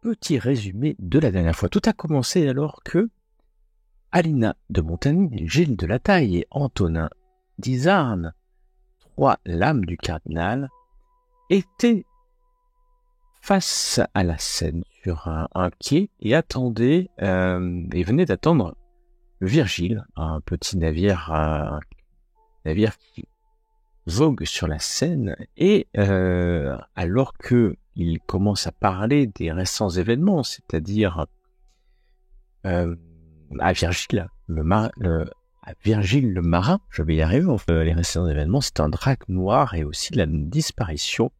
petit résumé de la dernière fois. Tout a commencé alors que Alina de Montagny, Gilles de la Taille et Antonin d'Izarn, 3 lames du cardinal, étaient face à la Seine sur un quai et attendaient et venaient d'attendre le Virgile, un petit navire qui vogue sur la Seine, et alors que il commence à parler des récents événements, c'est-à-dire à Virgile le marin, je vais y arriver, les récents événements, c'est un drac noir et aussi la disparition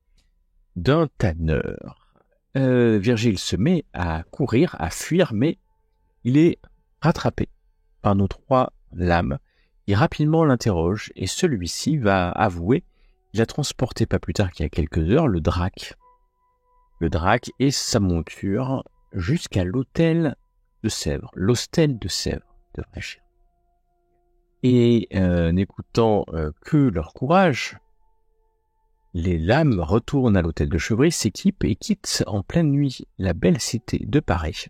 d'un tanneur. Virgile se met à courir, à fuir, mais il est rattrapé par nos 3 lames. Il rapidement l'interroge et celui-ci va avouer qu'il a transporté pas plus tard qu'il y a quelques heures le drac et sa monture jusqu'à l'hôtel de Sèvres, l'hostel de Sèvres, devrais-je dire. Et n'écoutant que leur courage, les lames retournent à l'hôtel de Chevry, s'équipent et quittent en pleine nuit la belle cité de Paris.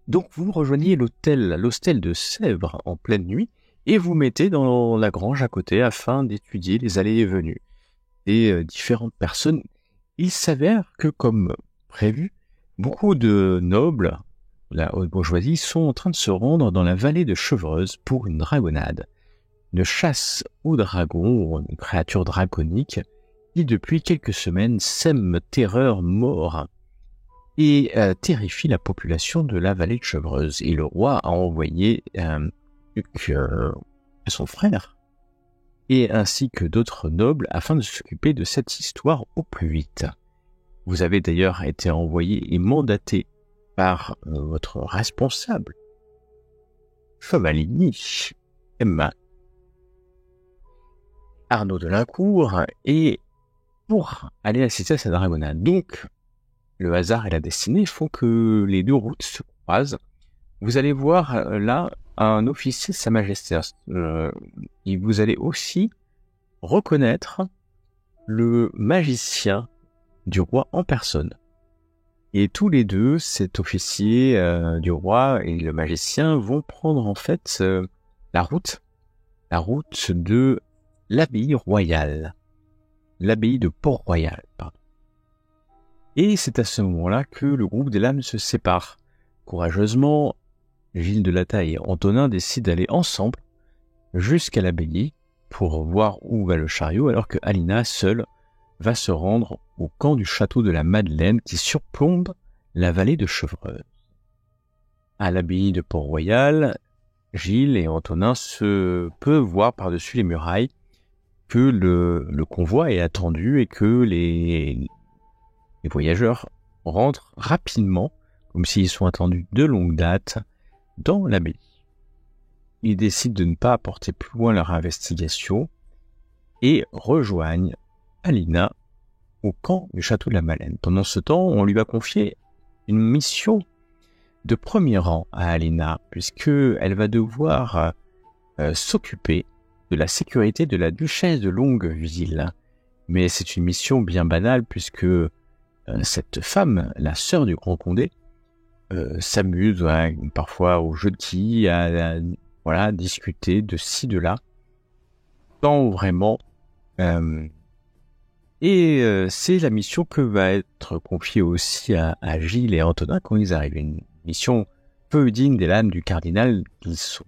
Donc vous rejoignez l'hostel de Sèvres en pleine nuit et vous mettez dans la grange à côté afin d'étudier les allées et venues des différentes personnes. Il s'avère que, comme prévu, beaucoup de nobles, la haute bourgeoisie, sont en train de se rendre dans la vallée de Chevreuse pour une dragonnade, une chasse aux dragons, une créature draconique qui, depuis quelques semaines, sème terreur, mort et terrifie la population de la vallée de Chevreuse. Et le roi a envoyé son frère et ainsi que d'autres nobles afin de s'occuper de cette histoire au plus vite. Vous avez d'ailleurs été envoyé et mandaté par votre responsable, Chevalini, Emma, Arnaud de Lincourt, et pour aller assister à cette dragonnade. Donc, le hasard et la destinée font que les 2 routes se croisent. Vous allez voir là un officier de Sa Majesté. Et vous allez aussi reconnaître le magicien du roi en personne. Et tous les 2, cet officier du roi et le magicien, vont prendre en fait la route de l'abbaye royale, l'abbaye de Port-Royal, pardon. Et c'est à ce moment-là que le groupe des lames se sépare. Courageusement, Gilles de la Taille et Antonin décident d'aller ensemble jusqu'à l'abbaye pour voir où va le chariot, alors que Alina, seule, va se rendre au camp du château de la Madeleine qui surplombe la vallée de Chevreuse. À l'abbaye de Port-Royal, Gilles et Antonin peuvent voir par-dessus les murailles que le convoi est attendu et que les voyageurs rentrent rapidement, comme s'ils sont attendus de longue date, dans l'abbaye. Ils décident de ne pas apporter plus loin leur investigation et rejoignent Alina au camp du château de la Madeleine. Pendant ce temps, on lui va confier une mission de premier rang à Alina, puisqu'elle va devoir s'occuper de la sécurité de la duchesse de Longueville. Mais c'est une mission bien banale, puisque cette femme, la sœur du Grand Condé, s'amuse parfois au jeu de quilles, à discuter de ci, de là, sans vraiment... c'est la mission que va être confiée aussi à Gilles et Antonin quand ils arrivent. Une mission peu digne des lames du cardinal qu'ils sont.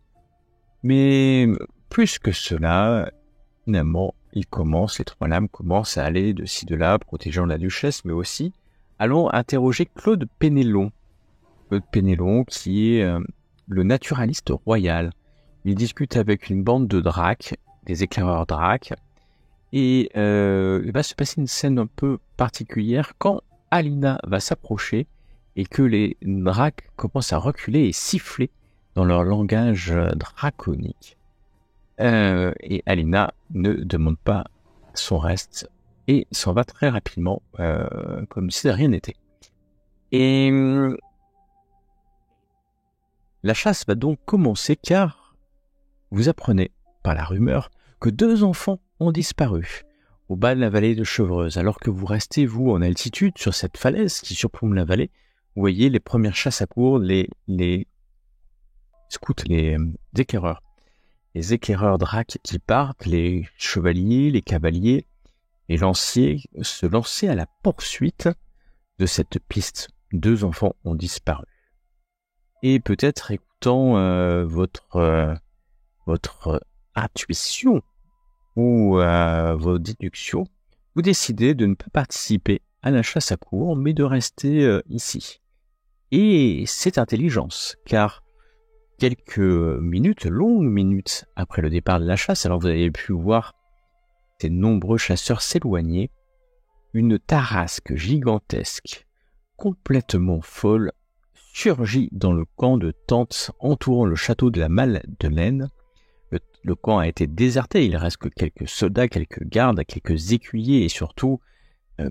Mais plus que cela, finalement, les 3 lames commencent à aller de ci de là, protégeant la duchesse, mais aussi allons interroger Claude Pénélon. Claude Pénélon qui est le naturaliste royal. Il discute avec une bande de dracs, des éclaireurs dracs, et il va se passer une scène un peu particulière quand Alina va s'approcher et que les dracs commencent à reculer et siffler dans leur langage draconique. Et Alina ne demande pas son reste et s'en va très rapidement, comme si de rien n'était. Et la chasse va donc commencer car vous apprenez, par la rumeur, que 2 enfants ont disparu au bas de la vallée de Chevreuse. Alors que vous restez, vous, en altitude, sur cette falaise qui surplombe la vallée, vous voyez les premières chasses à courre, les scouts, les éclaireurs. Les éclaireurs dracs qui partent, les chevaliers, les cavaliers, les lanciers se lancer à la poursuite de cette piste. 2 enfants ont disparu. Et peut-être écoutant votre intuition ou vos déductions, vous décidez de ne pas participer à la chasse à courre, mais de rester ici. Et c'est intelligence, car quelques minutes, longues minutes après le départ de la chasse, alors vous avez pu voir ces nombreux chasseurs s'éloigner, une tarasque gigantesque, complètement folle, surgit dans le camp de tentes entourant le château de la Madeleine. Le camp a été déserté, il reste que quelques soldats, quelques gardes, quelques écuyers et surtout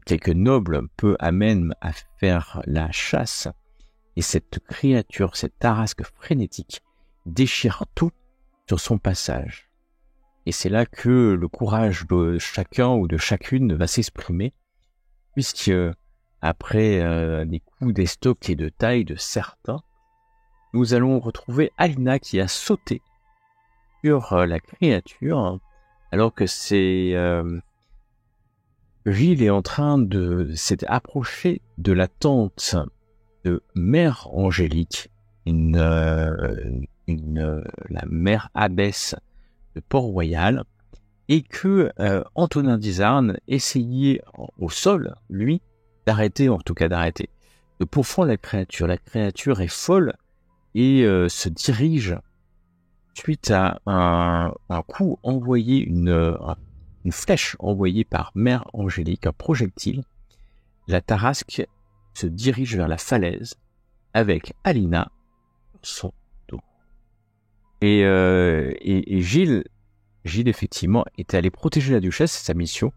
quelques nobles peu amènes à faire la chasse. Et cette créature, cette tarasque frénétique, déchire tout sur son passage. Et c'est là que le courage de chacun ou de chacune va s'exprimer, puisque après des coups d'estoc et de taille de certains, nous allons retrouver Alina qui a sauté sur la créature, alors que Gilles est en train de s'être approché de la tente de Mère Angélique, la mère abbesse de Port-Royal, et que Antonin d'Izarn essayait au sol, lui, de pourfendre la créature. La créature est folle et se dirige suite à un coup envoyé, une flèche envoyée par Mère Angélique, un projectile. La tarasque se dirige vers la falaise avec Alina sur son dos. Et Gilles, effectivement, était allé protéger la duchesse, c'est sa mission.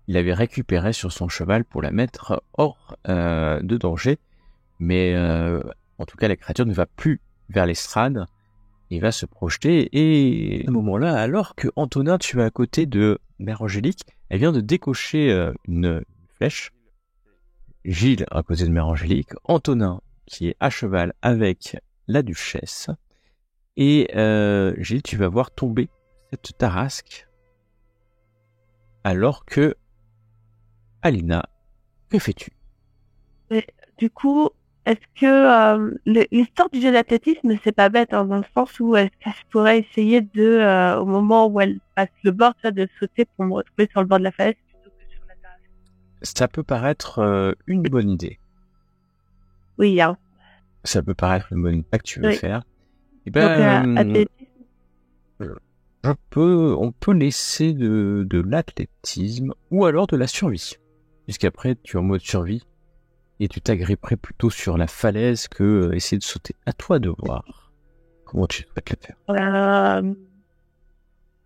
Il l'avait récupérée sur son cheval pour la mettre hors de danger. Mais en tout cas, la créature ne va plus vers l'estrade. Il va se projeter. Et à ce moment-là, alors que Antonin, tu es à côté de Mère Angélique, elle vient de décocher une flèche. Gilles à côté de Mère Angélique. Antonin qui est à cheval avec la duchesse. Et Gilles, tu vas voir tomber cette tarasque. Alors que Alina, que fais-tu? Mais, du coup, est-ce que l'histoire du jeu d'athlétisme, c'est pas bête, hein, dans le sens où est-ce que je pourrais essayer au moment où elle passe le bord, de sauter pour me retrouver sur le bord de la falaise plutôt que sur la terrasse. Ça peut paraître une bonne idée. Oui, hein. Ça peut paraître une bonne idée que tu veux faire. Et Donc, athlétisme. On peut laisser de l'athlétisme ou alors de la survie. Puisqu'après, tu es en mode survie et tu t'agripperais plutôt sur la falaise que essayer de sauter. À toi de voir comment tu souhaites le faire.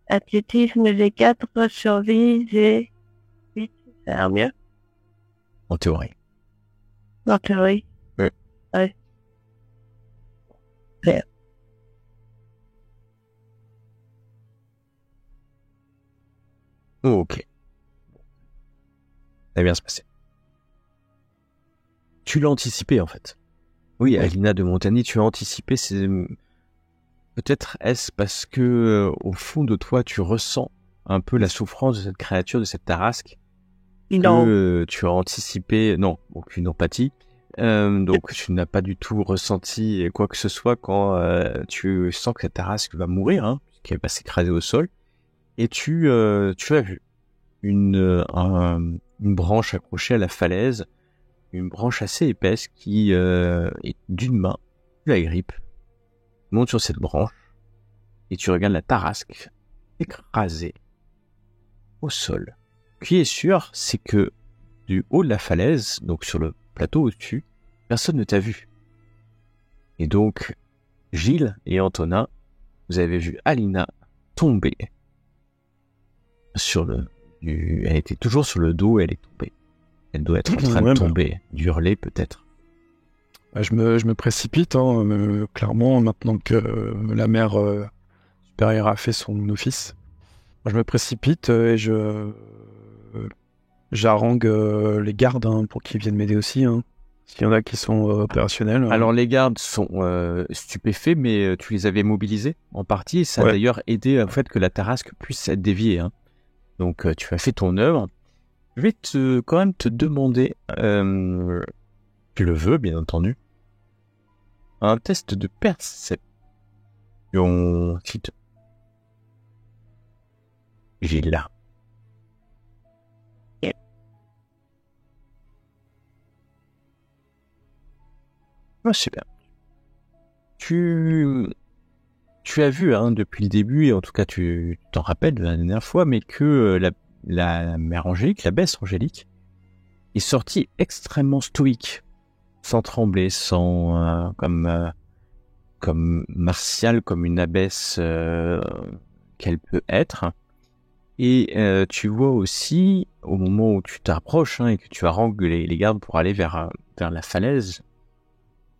Athlétisme, j'ai 4, survie, j'ai 8. Ça a l'air mieux. En théorie. En théorie. Ouais. Ouais. Ouais. Oh, ok. Ça va bien se passer. Tu l'as anticipé en fait. Oui, Alina de Montagny, tu as anticipé. Peut-être est-ce parce que au fond de toi, tu ressens un peu la souffrance de cette créature, de cette tarasque, que tu as anticipé. Non, aucune empathie. Donc tu n'as pas du tout ressenti quoi que ce soit quand tu sens que cette tarasque va mourir, hein, qu'elle va s'écraser au sol. Et tu as vu une branche accrochée à la falaise, une branche assez épaisse qui est d'une main, tu la grippes, monte sur cette branche, et tu regardes la tarasque écrasée au sol. Ce qui est sûr, c'est que du haut de la falaise, donc sur le plateau au-dessus, personne ne t'a vu. Et donc, Gilles et Antonin, vous avez vu Alina tomber elle était toujours sur le dos et elle est tombée. Elle doit être en train de tomber, d'hurler peut-être. Je me précipite, hein, clairement, maintenant que la mère supérieure a fait son office. Je me précipite et j'harangue les gardes, hein, pour qu'ils viennent m'aider aussi. Hein. S'il y en a qui sont opérationnels. Alors les gardes sont stupéfaits, mais tu les avais mobilisés en partie, et ça a d'ailleurs aidé au fait que la tarasque puisse être déviée. Hein. Donc tu as fait ton œuvre. Je vais quand même te demander, tu le veux bien entendu, un test de perception. J'ai là. Ah, super. Tu as vu hein, depuis le début, et en tout cas tu t'en rappelles de la dernière fois, mais que la mère Angélique, la besse Angélique, est sortie extrêmement stoïque, sans trembler, sans comme martiale, comme une abbesse qu'elle peut être. Et tu vois aussi, au moment où tu t'approches hein, et que tu harangues les gardes pour aller vers la falaise,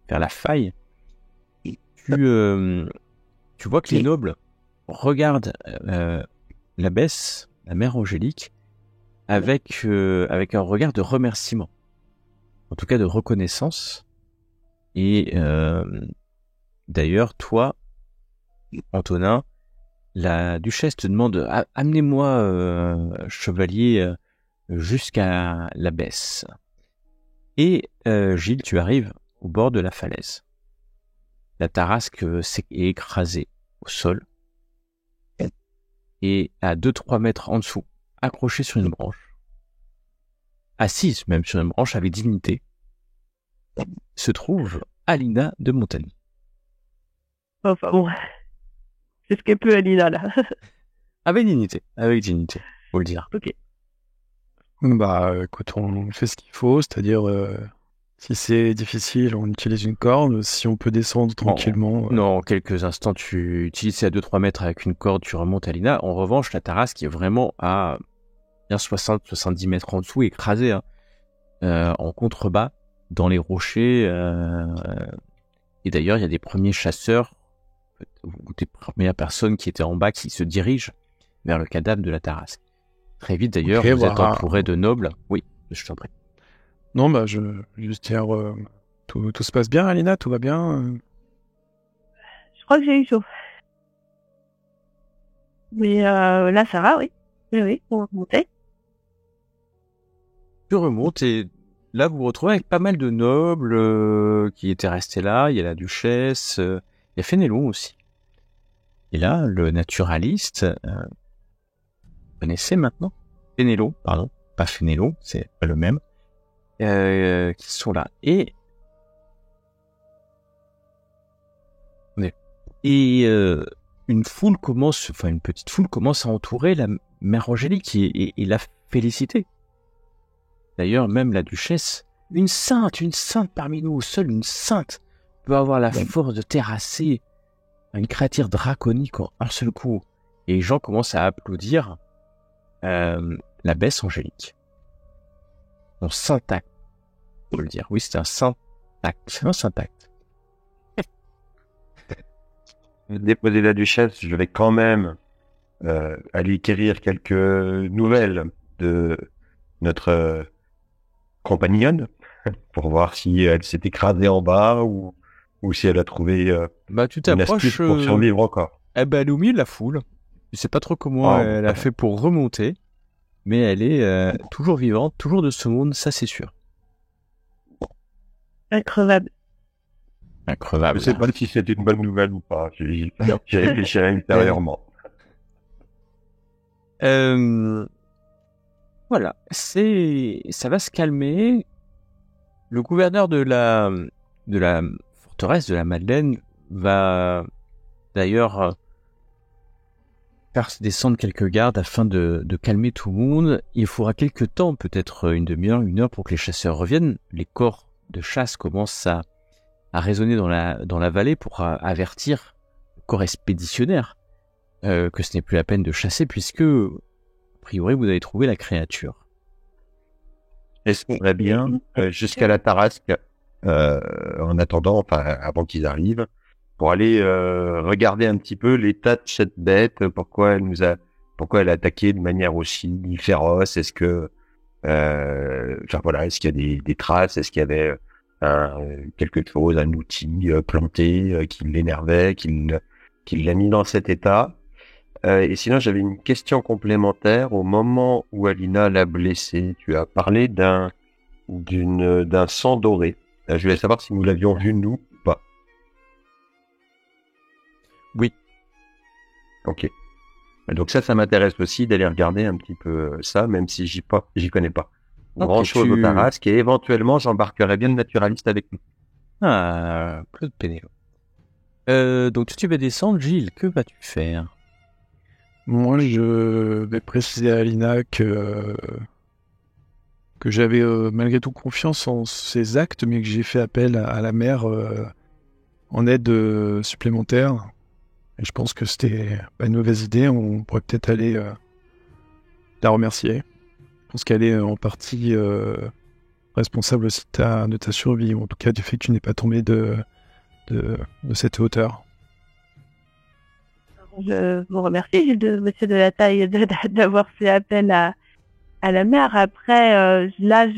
vers la faille, tu vois que les nobles regardent l'abbesse, la mère Angélique, avec un regard de remerciement, en tout cas de reconnaissance. Et d'ailleurs, toi, Antonin, la duchesse te demande amenez-moi, chevalier, jusqu'à l'abbesse. Et Gilles, tu arrives au bord de la falaise. La tarasque est écrasée au sol et à 2-3 mètres en dessous, accrochée sur une branche, assise même sur une branche avec dignité, se trouve Alina de Montagny. Enfin bon, c'est ce qu'elle peut Alina là. Avec dignité, faut le dire. Ok. Bah écoute, on fait ce qu'il faut, c'est-à-dire si c'est difficile, on utilise une corde, si on peut descendre tranquillement... Non, en quelques instants, tu utilises à 2-3 mètres avec une corde, tu remontes Alina. En revanche, la tarasque est vraiment à 60-70 mètres en dessous, écrasée, hein, en contrebas, dans les rochers. Et d'ailleurs, il y a des premiers chasseurs, ou des premières personnes qui étaient en bas, qui se dirigent vers le cadavre de la tarasque. Très vite, d'ailleurs, vous êtes entouré de nobles. Oui, je t'en prie. Non, bah, juste dire, tout se passe bien, Alina, tout va bien Je crois que j'ai eu chaud. Mais là, ça va, oui. Oui, on va remonter. Tu remontes et là, vous vous retrouvez avec pas mal de nobles qui étaient restés là. Il y a la duchesse, il y a Fénélon aussi. Et là, le naturaliste, vous connaissez maintenant Fénélon, pardon, pas Fénélon, c'est pas le même. Qui sont là et une petite foule commence à entourer la mère Angélique et la féliciter. D'ailleurs, même la duchesse, une sainte parmi nous, seule une sainte peut avoir la force de terrasser une créature draconique en un seul coup. Et les gens commencent à applaudir la besse Angélique. Son saint acte, faut le dire. Oui, c'est un saint acte. Un saint acte. Déposer la duchesse, je vais quand même aller quérir quelques nouvelles de notre compagnonne pour voir si elle s'est écrasée en bas ou si elle a trouvé tu une astuce pour survivre encore. Elle est au milieu de la foule. Je sais pas trop comment elle a fait pour remonter. Mais elle est toujours vivante, toujours de ce monde, ça c'est sûr. Increvable. Je sais pas si c'est une bonne nouvelle ou pas. J'y réfléchirai ultérieurement. Voilà, ça va se calmer. Le gouverneur de la forteresse de la Madeleine va d'ailleurs faire descendre quelques gardes afin de calmer tout le monde. Il faudra quelques temps, peut-être une demi-heure, 1 heure pour que les chasseurs reviennent. Les corps de chasse commencent à résonner dans la vallée pour avertir le corps expéditionnaire que ce n'est plus la peine de chasser puisque, a priori, vous avez trouvé la créature. Est-ce qu'on va bien jusqu'à la tarasque en attendant, avant qu'ils arrivent, pour aller regarder un petit peu l'état de cette bête, pourquoi elle a attaqué de manière aussi féroce, est-ce que est-ce qu'il y a des traces, est-ce qu'il y avait quelque chose, un outil planté qui l'énervait, qui l'a mis dans cet état. Et sinon, j'avais une question complémentaire. Au moment où Alina l'a blessé, tu as parlé d'un sang doré. Je voulais savoir si nous l'avions vu, nous, ou pas. Oui. Ok. Donc ça m'intéresse aussi d'aller regarder un petit peu ça, même si j'y connais pas grand-chose au Tarasque, et éventuellement, j'embarquerai bien le naturaliste avec nous. Ah, Claude Pénélo. Donc, tu vas descendre, Gilles, que vas-tu faire? Moi, je vais préciser à Alina que j'avais malgré tout confiance en ses actes, mais que j'ai fait appel à la mère en aide supplémentaire. Et je pense que c'était pas une mauvaise idée. On pourrait peut-être aller la remercier. Je pense qu'elle est en partie responsable aussi de ta survie, ou en tout cas du fait que tu n'es pas tombé de cette hauteur. Je vous remercie, Gilles, monsieur de la Taille, d'avoir fait appel à la mère. Après, là,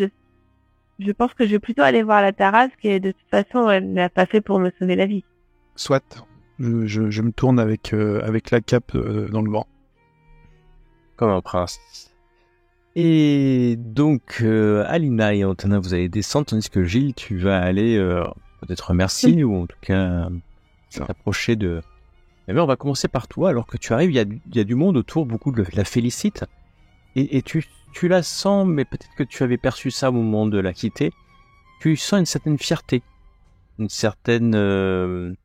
je pense que je vais plutôt aller voir la Tarasque, et de toute façon, elle ne l'a pas fait pour me sauver la vie. Soit. Je me tourne avec la cape dans le vent. Comme un prince. Et donc, Alina et Antonin, vous allez descendre, tandis que Gilles, tu vas aller peut-être remercier, ou en tout cas t'approcher de... Eh bien, on va commencer par toi. Alors que tu arrives, il y a du monde autour, beaucoup de la félicite. Et tu la sens, mais peut-être que tu avais perçu ça au moment de la quitter. Tu sens une certaine fierté, une certaine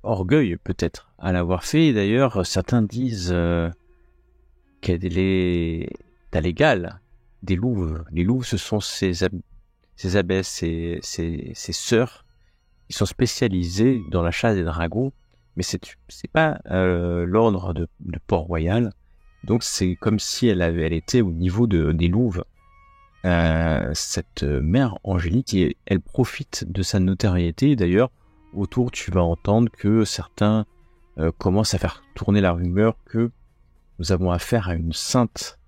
orgueil peut-être à l'avoir fait. Et d'ailleurs, certains disent qu'elle est à l'égal des louves. Les louves, ce sont ces abbesses, ces sœurs qui sont spécialisées dans la chasse des dragons. Mais c'est pas l'ordre de Port-Royal. Donc c'est comme si elle était au niveau des louves. Cette mère Angélique, et elle profite de sa notoriété. D'ailleurs, autour, tu vas entendre que certains commencent à faire tourner la rumeur que nous avons affaire à une sainte,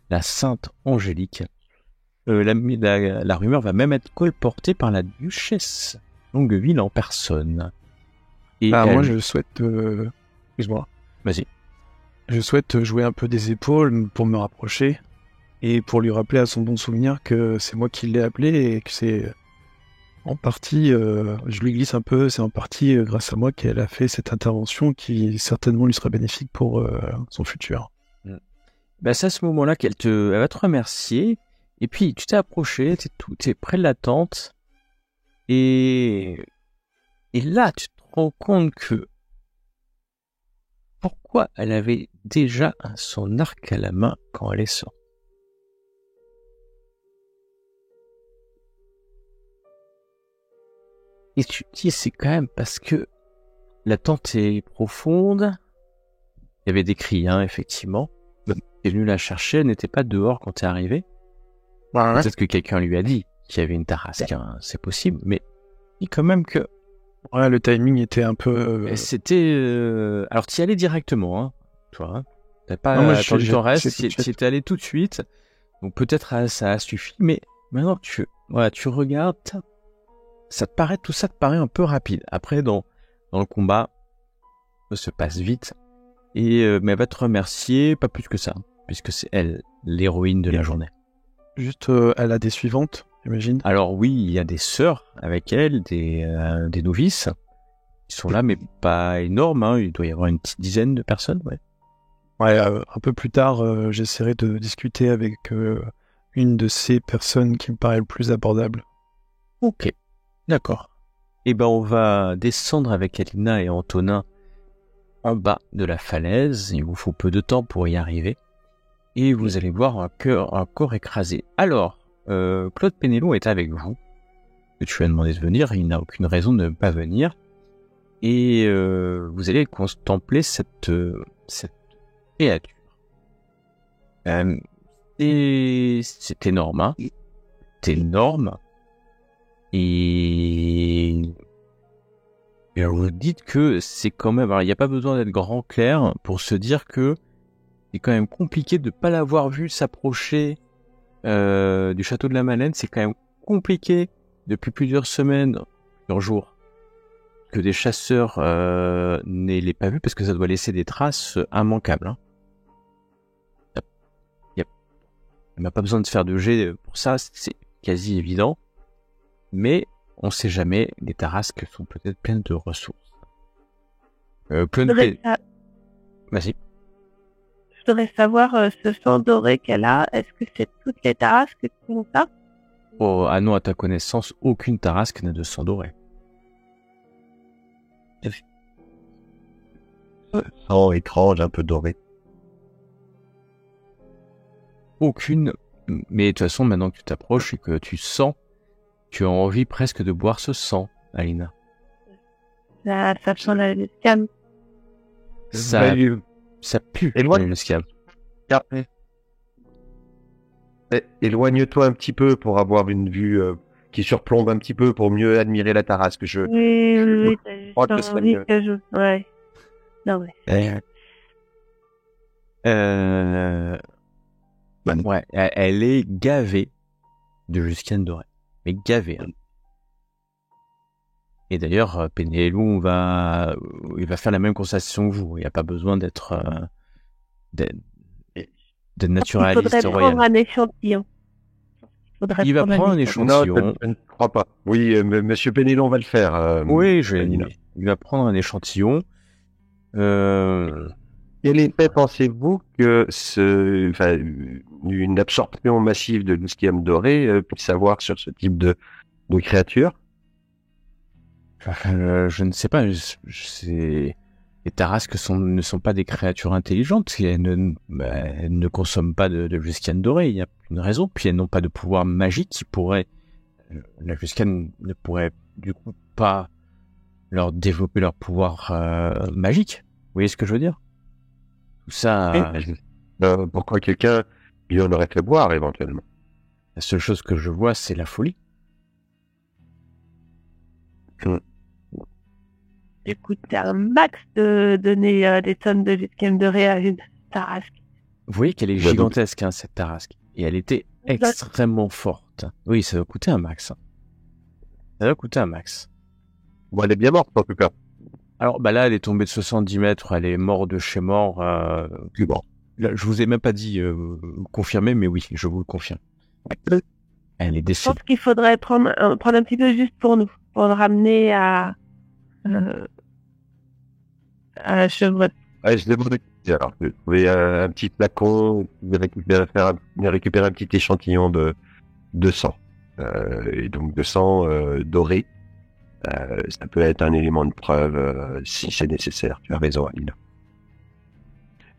la sainte Angélique. La rumeur va même être colportée par la duchesse Longueville en personne. Et moi, je souhaite... Excuse-moi. Vas-y. Je souhaite jouer un peu des épaules pour me rapprocher et pour lui rappeler à son bon souvenir que c'est moi qui l'ai appelé, et que c'est en partie, je lui glisse un peu, c'est en partie grâce à moi qu'elle a fait cette intervention qui certainement lui sera bénéfique pour son futur. C'est à ce moment-là elle va te remercier, et puis tu t'es approché, t'es près de la tente, et là tu te rends compte que pourquoi elle avait déjà son arc à la main quand elle est sortie. Et tu te dis, c'est quand même parce que la tente est profonde. Il y avait des cris, effectivement. Tu es venu la chercher, elle n'était pas dehors quand tu es arrivé. Ouais. Peut-être que quelqu'un lui a dit qu'il y avait une tarasque, c'est possible, mais il dit quand même que... Ouais, le timing était un peu... C'était... Alors, tu y allais directement, toi. T'as pas attendu ton reste, tu étais allé tout de suite. Donc peut-être ça a suffi, mais maintenant tu regardes, tout ça te paraît un peu rapide. Après, dans le combat, ça se passe vite. Mais elle va te remercier, pas plus que ça, puisque c'est elle, l'héroïne de la journée. Juste, elle a des suivantes, j'imagine. Alors oui, il y a des sœurs avec elle, des novices. Ils sont là, mais pas énormes. Il doit y avoir une petite dizaine de personnes, ouais. Ouais, un peu plus tard, j'essaierai de discuter avec une de ces personnes qui me paraît le plus abordable. Ok, d'accord. On va descendre avec Alina et Antonin en bas de la falaise. Il vous faut peu de temps pour y arriver. Et vous allez voir un corps écrasé. Alors, Claude Pénélo est avec vous. Tu lui as demandé de venir, il n'a aucune raison de ne pas venir. Et vous allez contempler cette créature. C'est énorme, C'est énorme. Et vous dites que c'est quand même... Alors, il n'y a pas besoin d'être grand clair pour se dire que c'est quand même compliqué de ne pas l'avoir vu s'approcher du château de la Malène. C'est quand même compliqué depuis plusieurs semaines, plusieurs jours, que des chasseurs ne l'aient pas vu parce que ça doit laisser des traces immanquables. Hein. Il n'y a pas besoin de faire de jet pour ça, c'est quasi évident. Mais on ne sait jamais, les tarasques sont peut-être pleines de ressources. Vas-y. Je voudrais savoir ce sang doré qu'elle a. Est-ce que c'est toutes les tarasques qui ont ça? Oh, ah non, à ta connaissance, aucune tarasque n'a de sang doré. Sang étrange, un peu doré. Aucune, mais de toute façon, maintenant que tu t'approches et que tu sens, tu as envie presque de boire ce sang, Alina. Ça sent la Luscane. Ça pue, Et loin le scab. Éloigne-toi un petit peu pour avoir une vue qui surplombe un petit peu pour mieux admirer la tarasque. Oui, crois t'as que juste ce serait envie mieux. que je... Ouais. Non, mais... Ouais, elle est gavée de Luscane dorée. Mais gavée. Hein. Et d'ailleurs, Pénélope il va faire la même constatation que vous. Il n'y a pas besoin d'être naturaliste Il faudrait royal. prendre un échantillon. Il va prendre un échantillon. Non, je ne crois pas. Oui, Monsieur Pénélon va le faire. Oui, Alina. il va prendre un échantillon. Quel effet pensez-vous que une absorption massive de Luscium doré puisse avoir sur ce type de créature? Je ne sais pas. Les tarasques ne sont pas des créatures intelligentes. Elles ne consomment pas de Luscane doré. Il n'y a une raison. Puis elles n'ont pas de pouvoir magique qui pourrait... La Luscane ne pourrait du coup pas leur développer leur pouvoir magique. Vous voyez ce que je veux dire? Tout ça... Pourquoi quelqu'un lui en aurait fait boire éventuellement? La seule chose que je vois, c'est la folie. Écoute, t'as un max de donner des tonnes de Luscane doré à une tarasque. Vous voyez qu'elle est gigantesque, hein, cette tarasque. Et elle était extrêmement forte. Oui, ça va coûter un max. Ça va coûter un max. Bon, elle est bien morte en tout cas. Alors, bah là, elle est tombée de 70 mètres. Elle est morte de chez mort. Plus mort. Là, je vous ai même pas dit confirmer, mais oui, je vous le confirme. Elle est Je décédée. pense qu'il faudrait prendre un petit peu juste pour nous. Pour le ramener à Chevreul. Ouais, je demande alors de trouver un petit flacon, de récupérer un petit échantillon de sang. Et donc de sang doré. Ça peut être un élément de preuve si c'est nécessaire. Tu as raison, Alina.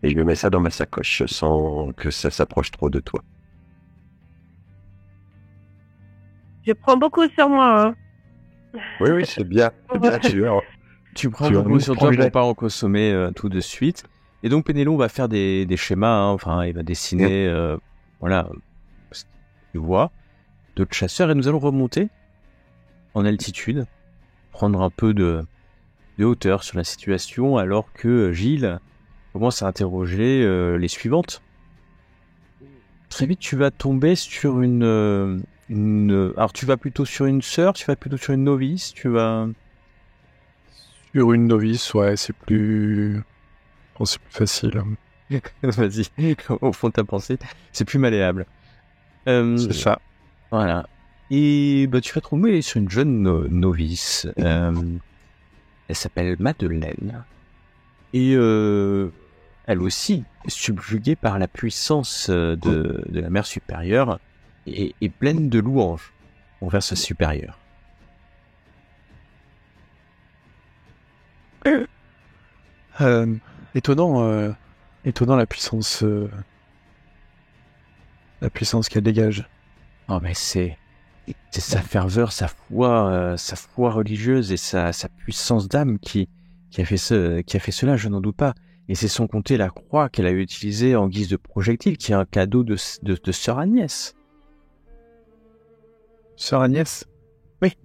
Et je mets ça dans ma sacoche sans que ça s'approche trop de toi. Je prends beaucoup sur moi, hein. Oui, c'est bien. C'est bien sûr. Tu prends Tu as beaucoup un sur toi projet. pour pas en consommer tout de suite. Et donc Pénélope va faire des schémas. Hein, enfin, il va dessiner, voilà, ce qu'il voit d'autres chasseurs. Et nous allons remonter en altitude, prendre un peu de hauteur sur la situation, alors que Gilles commence à interroger les suivantes. Très vite, tu vas tomber sur alors, tu vas plutôt sur une sœur, tu vas plutôt sur une novice, tu vas... Sur une novice, ouais, c'est plus facile. Vas-y, au fond de ta pensée, c'est plus malléable. C'est ça. Voilà. Et bah, tu vas tomber sur une jeune novice. Elle s'appelle Madeleine. Et elle aussi, subjuguée par la puissance de la mère supérieure, et pleine de louanges envers sa supérieure. Étonnant la puissance qu'elle dégage. Oh, mais c'est sa ferveur, sa foi religieuse et sa puissance d'âme qui a fait cela, je n'en doute pas. Et c'est sans compter la croix qu'elle a utilisée en guise de projectile, qui est un cadeau de sœur Agnès. Sœur Agnès? Oui.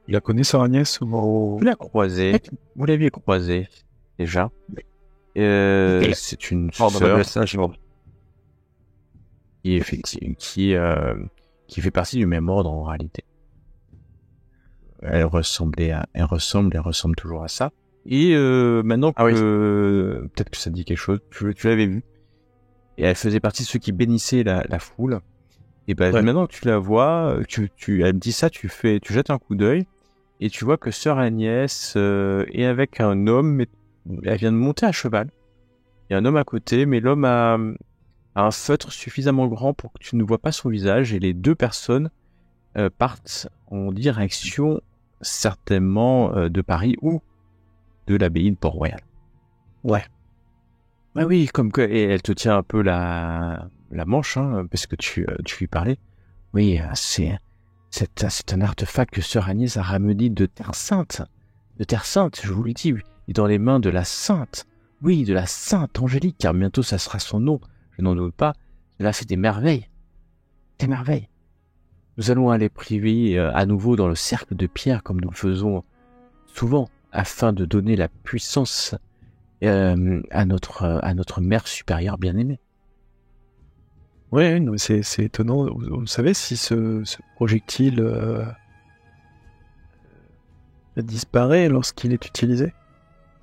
Tu la connais, Sœur Agnès, ou... Vous la croisez, vous l'aviez croisée déjà. C'est une sœur qui qui fait partie du même ordre en réalité. Elle ressemble toujours à ça. Et maintenant que peut-être que ça te dit quelque chose, tu l'avais vu. Et elle faisait partie de ceux qui bénissaient la foule. Et maintenant que tu la vois, elle me dit ça, tu jettes un coup d'œil et tu vois que sœur Agnès est avec un homme, mais elle vient de monter à cheval. Il y a un homme à côté, mais l'homme a un feutre suffisamment grand pour que tu ne vois pas son visage, et les deux personnes partent en direction certainement de Paris ou de l'abbaye de Port-Royal. Ouais. Bah oui, et elle te tient un peu la manche, hein, parce que tu lui parlais. Oui, c'est un artefact que sœur Agnès a ramené de Terre Sainte. De Terre Sainte, je vous le dis, il est dans les mains de la Sainte. Oui, de la Sainte Angélique, car bientôt ça sera son nom, je n'en doute pas. Elle a fait des merveilles. Des merveilles. Nous allons aller prier à nouveau dans le cercle de pierre, comme nous le faisons souvent, afin de donner la puissance à notre mère supérieure bien-aimée. Ouais, non, c'est étonnant. Vous savez si ce projectile disparaît lorsqu'il est utilisé?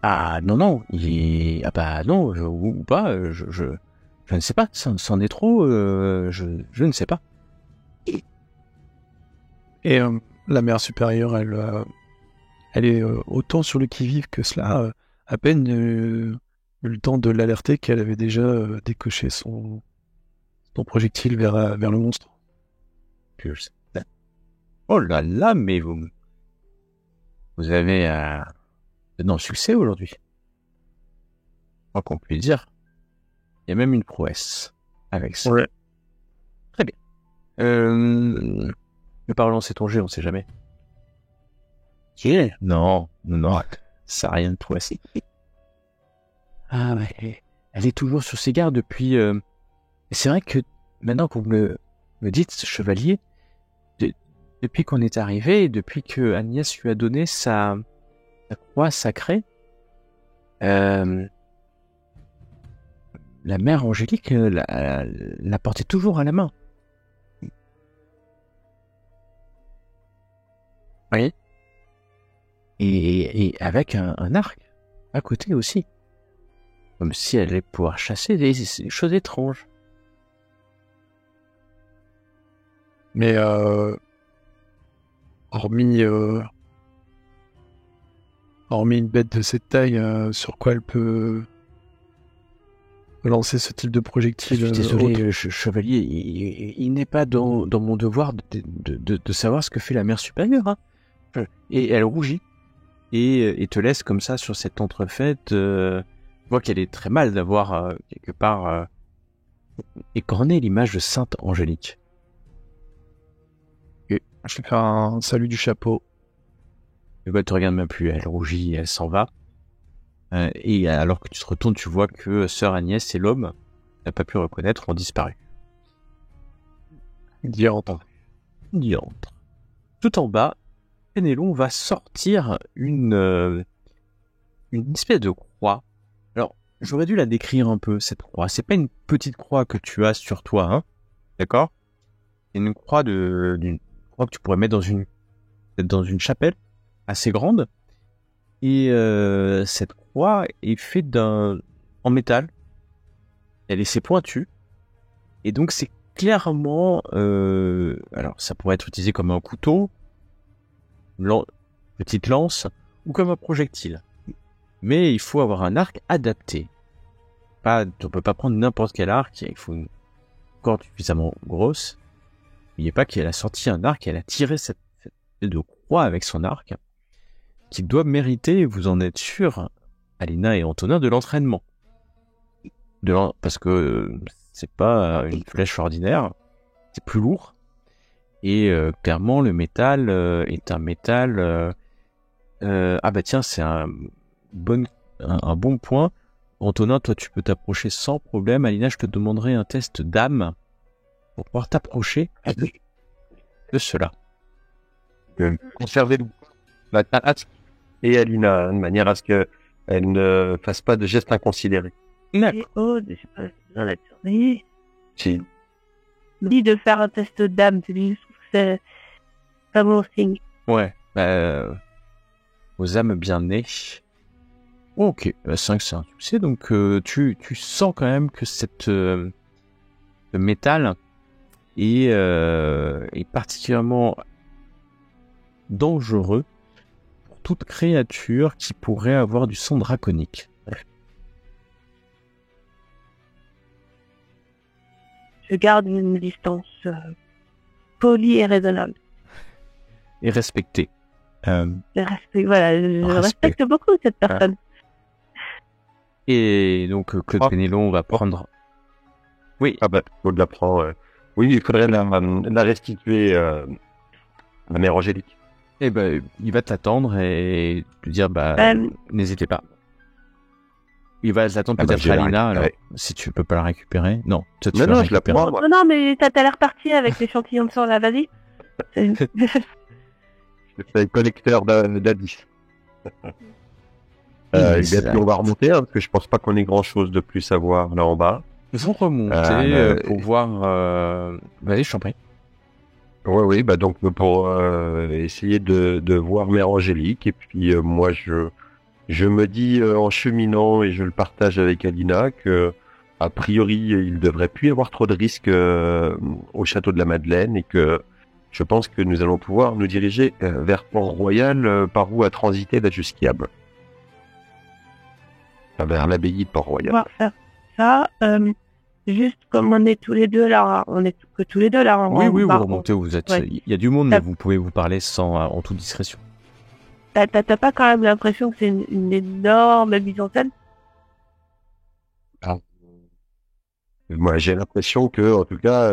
Ah non, non, ou pas, je ne sais pas, c'en est trop, je ne sais pas. Et la mère supérieure, elle est autant sur le qui-vive que cela, à peine eu le temps de l'alerter qu'elle avait déjà décoché son projectile vers le monstre. Oh là là, mais vous avez un succès aujourd'hui. Je crois qu'on peut le dire. Il y a même une prouesse avec ça. Ouais. Très bien. Ne pas relancer ton jet, on sait jamais. Non, ça n'a rien de prouesse. Ah ouais, elle est toujours sur ses gardes depuis... Et c'est vrai que maintenant que vous me dites, chevalier, depuis qu'on est arrivé, depuis que Agnès lui a donné sa croix sacrée, la mère Angélique la portait toujours à la main. Oui. Et avec un arc à côté aussi. Comme si elle allait pouvoir chasser des choses étranges. Mais hormis une bête de cette taille, sur quoi elle peut lancer ce type de projectile? Je suis désolé, chevalier, il n'est pas dans mon devoir de savoir ce que fait la mère supérieure. Hein. Et elle rougit et te laisse comme ça sur cette entrefaite. Je vois qu'elle est très mal d'avoir quelque part écorné l'image de Sainte Angélique. Je vais faire un salut du chapeau. Elle ne te regarde même plus, elle rougit, elle s'en va. Et alors que tu te retournes, tu vois que sœur Agnès et l'homme n'a pas pu reconnaître ont disparu. Diantre. Tout en bas, Fénélon va sortir une espèce de croix. Alors, j'aurais dû la décrire un peu, cette croix. C'est pas une petite croix que tu as sur toi, hein. D'accord? C'est une croix d'une croix que tu pourrais mettre dans une chapelle assez grande. Et cette croix est faite en métal. Elle est assez pointue. Et donc c'est clairement... alors ça pourrait être utilisé comme un couteau, petite lance, ou comme un projectile. Mais il faut avoir un arc adapté. On peut pas prendre n'importe quel arc, il faut une corde suffisamment grosse. N'oubliez pas qu'elle a sorti un arc, elle a tiré cette de croix avec son arc, qui doit mériter, vous en êtes sûr, Alina et Antonin, de l'entraînement. Parce que c'est pas une flèche ordinaire, c'est plus lourd. Et clairement, le métal est un métal... ah bah tiens, c'est un bon point. Antonin, toi, tu peux t'approcher sans problème. Alina, je te demanderai un test d'âme pour pouvoir t'approcher de cela. Conserver la tasse et Alina, de manière à ce qu'elle ne fasse pas de gestes inconsidérés. Et Aude, je sais pas dans la tournée. Si. me dit de faire un test d'âme. Je trouve que c'est pas mon signe. Ouais, aux âmes bien nées. Ok, 5 c'est un succès, donc tu sens quand même que ce métal est particulièrement dangereux pour toute créature qui pourrait avoir du sang draconique. Je garde une distance polie et raisonnable. Et respecté. Voilà, je respecte beaucoup cette personne. Et donc Claude Pénélon va prendre... Oui. Ah bah, Claude la prend. Oui, il faudrait la restituer à Mère Angélique. Et ben, il va t'attendre et te dire, n'hésitez pas. Il va t'attendre peut-être à Lina, alors, si tu peux pas la récupérer. Non, toi, tu vas la récupérer. Non, mais t'as l'air parti avec l'échantillon de sang, là, vas-y. Je fais collecteur d'indices. On va remonter, parce que je pense pas qu'on ait grand-chose de plus à voir là en bas. Ils vont remonter pour voir... Vas-y, je t'en prie. Oui, bah donc pour essayer de voir Mère Angélique, et puis moi je me dis en cheminant, et je le partage avec Alina, que a priori il devrait plus y avoir trop de risques au château de la Madeleine, et que je pense que nous allons pouvoir nous diriger vers Port-Royal, par où a transité la Jusquiame. Enfin, vers l'abbaye de Port-Royal. On va faire ça. Juste comme on est tous les deux là, on est que tous les deux là. Oui, vous remontez, vous êtes. Il y a du monde, mais vous pouvez vous parler en toute discrétion. T'as pas quand même l'impression que c'est une énorme mise en scène? Moi, j'ai l'impression que, en tout cas,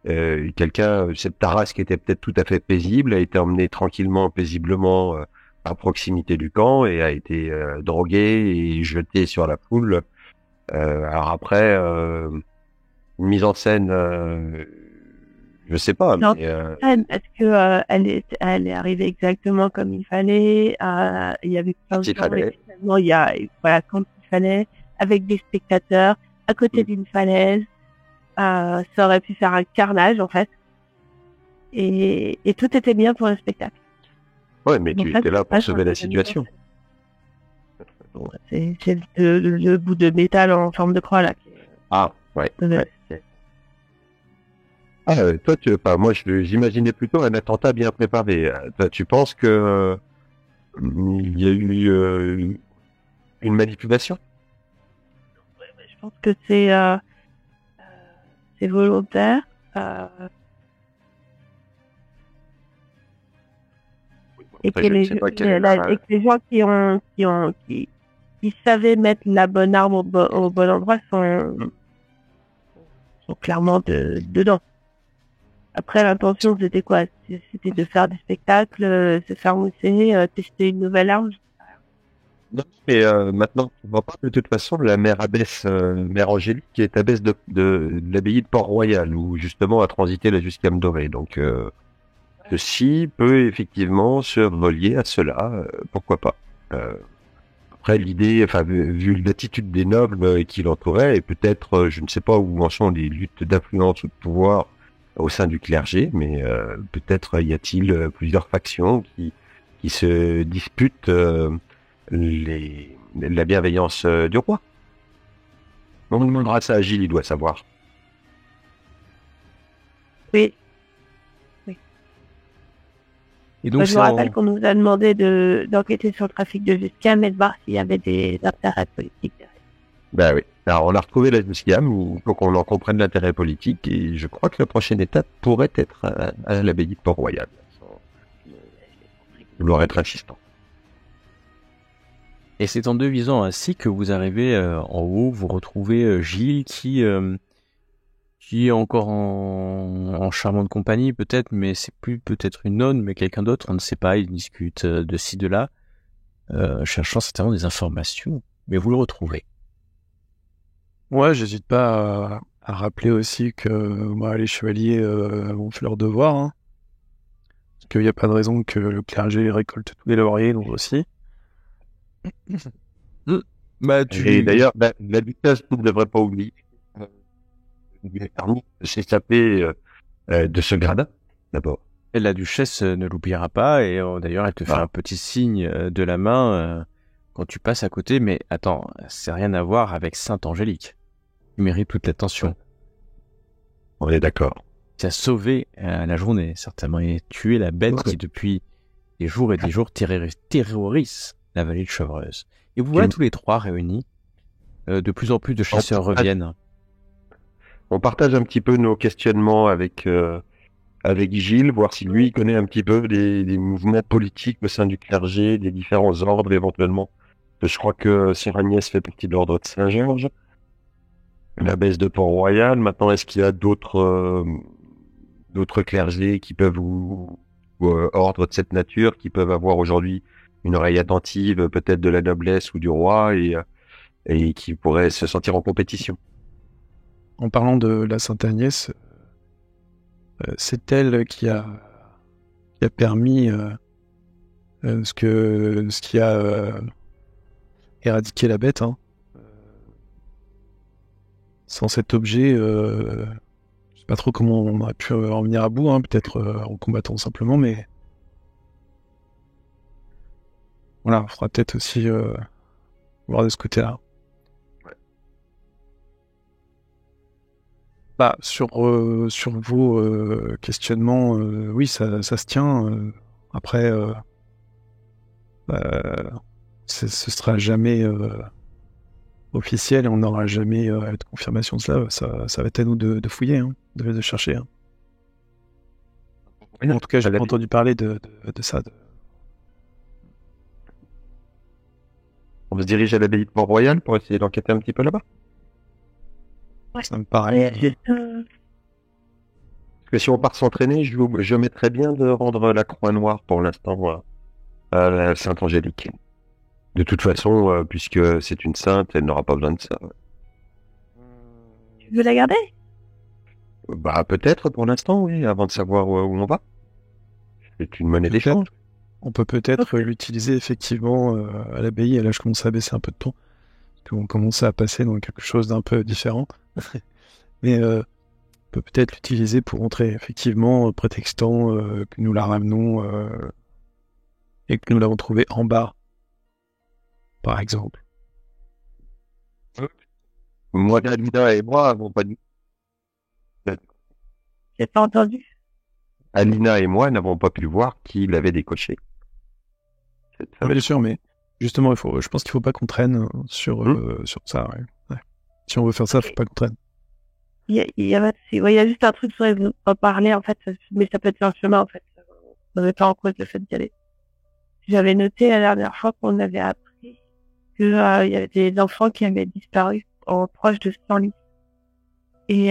quelqu'un, cette Tarasque qui était peut-être tout à fait paisible, a été emmené tranquillement, paisiblement à proximité du camp, et a été drogué et jeté sur la foule. Alors après, une mise en scène, je sais pas. Non, mais, est-ce que elle est arrivée exactement comme il fallait? Il y avait plein de gens, finalement, quand il fallait, avec des spectateurs, à côté d'une falaise. Ça aurait pu faire un carnage, en fait. Et tout était bien pour le spectacle. Ouais, mais donc, tu étais là pour sauver la situation. C'est le bout de métal en forme de croix, là. Ah, ouais. Toi, moi, j'imaginais plutôt un attentat bien préparé. Toi, tu penses que il y a eu une manipulation? Je pense que c'est volontaire. Et que les gens qui savaient mettre la bonne arme au bon endroit sont clairement dedans. Après, l'intention, c'était quoi? C'était de faire des spectacles, se faire mousser, tester une nouvelle arme. Non, mais maintenant, on va pas de toute façon la mère abbesse, Mère Angélique, qui est abbesse de l'abbaye de Port-Royal, où justement a transité la Jusquiame dorée. Donc, ceci peut effectivement se relier à cela, pourquoi pas. Après, l'idée, enfin, vu l'attitude des nobles qui l'entouraient, et peut-être, je ne sais pas où en sont les luttes d'influence ou de pouvoir au sein du clergé, mais peut-être y a-t-il plusieurs factions qui se disputent la bienveillance du roi. On demandera ça à Gilles, il doit savoir. Oui. Et donc, je me rappelle qu'on nous a demandé d'enquêter sur le trafic de Jusquiame et de voir s'il y avait des intérêts politiques derrière. Ben oui. Alors, on a retrouvé la Jusquiame, il faut qu'on en comprenne l'intérêt politique, et je crois que la prochaine étape pourrait être à l'abbaye de Port-Royal. Vouloir être insistant. Et c'est en devisant ainsi que vous arrivez en haut, vous retrouvez Gilles qui est encore en charmante compagnie peut-être, mais c'est plus peut-être une nonne, mais quelqu'un d'autre, on ne sait pas, il discute de ci, de là, cherchant certainement des informations, mais vous le retrouvez. Ouais, j'hésite pas à rappeler aussi que les chevaliers ont fait leur devoir, hein. Parce qu'il n'y a pas de raison que le clergé récolte tous les lauriers, donc aussi. Et d'ailleurs, la vitesse ne devrait pas oublier. Il lui a permis de s'échapper de ce gradin, d'abord. Et la duchesse ne l'oubliera pas, et d'ailleurs, elle te fait un petit signe de la main quand tu passes à côté, mais attends, c'est rien à voir avec Sainte Angélique. Tu mérites toute l'attention. On est d'accord. Tu as sauvé la journée, certainement, et tu es la bête qui, depuis des jours et des jours, terrorise la vallée de Chevreuse. Et vous voilà tous les trois réunis. De plus en plus de chasseurs reviennent. On partage un petit peu nos questionnements avec Gilles, voir si lui connaît un petit peu des mouvements politiques au sein du clergé, des différents ordres éventuellement. Je crois que Sœur Agnès fait partie de l'ordre de Saint-Georges, l'abbesse de Port-Royal. Maintenant, est-ce qu'il y a d'autres clergés qui peuvent ou ordres de cette nature qui peuvent avoir aujourd'hui une oreille attentive, peut-être de la noblesse ou du roi, et qui pourraient se sentir en compétition? En parlant de la Sainte Agnès, c'est elle qui a permis ce qui a éradiqué la bête. Hein. Sans cet objet, je sais pas trop comment on aurait pu en venir à bout, hein, peut-être en combattant simplement, mais voilà, il faudra peut-être aussi voir de ce côté-là. Bah, sur vos questionnements, oui, ça se tient. Après, ce sera jamais officiel et on n'aura jamais de confirmation de cela. Ça va être à nous de fouiller, hein, de chercher. Hein. En tout cas, j'ai pas entendu parler de ça. On se dirige à l'abbaye de Port-Royal pour essayer d'enquêter un petit peu là-bas. Ça me paraît. Parce que si on part s'entraîner, je mettrais bien de rendre la croix noire pour l'instant à la Sainte Angélique. De toute façon, puisque c'est une sainte, elle n'aura pas besoin de ça. Tu veux la garder? Bah peut-être pour l'instant, oui, avant de savoir où on va. C'est une monnaie d'échange. On peut peut-être l'utiliser effectivement à l'abbaye. Et là, je commence à baisser un peu de ton. Parce qu'on commence à passer dans quelque chose d'un peu différent. Mais on peut peut-être l'utiliser pour entrer effectivement, prétextant que nous la ramenons et que nous l'avons trouvée en bas, par exemple. Moi, Alina et moi n'avons pas dit. J'ai pas entendu. Alina et moi n'avons pas pu voir qui l'avait décoché. Bien sûr, mais justement, je pense qu'il faut pas qu'on traîne sur ça. Ouais. Si on veut faire ça, faut pas qu'on traîne. Il y a juste un truc sur lequel on va parler, en fait, mais ça peut être un chemin, en fait. On n'avait pas en cause le fait d'y aller. J'avais noté la dernière fois qu'on avait appris que il y avait des enfants qui avaient disparu proche de Senlis. Et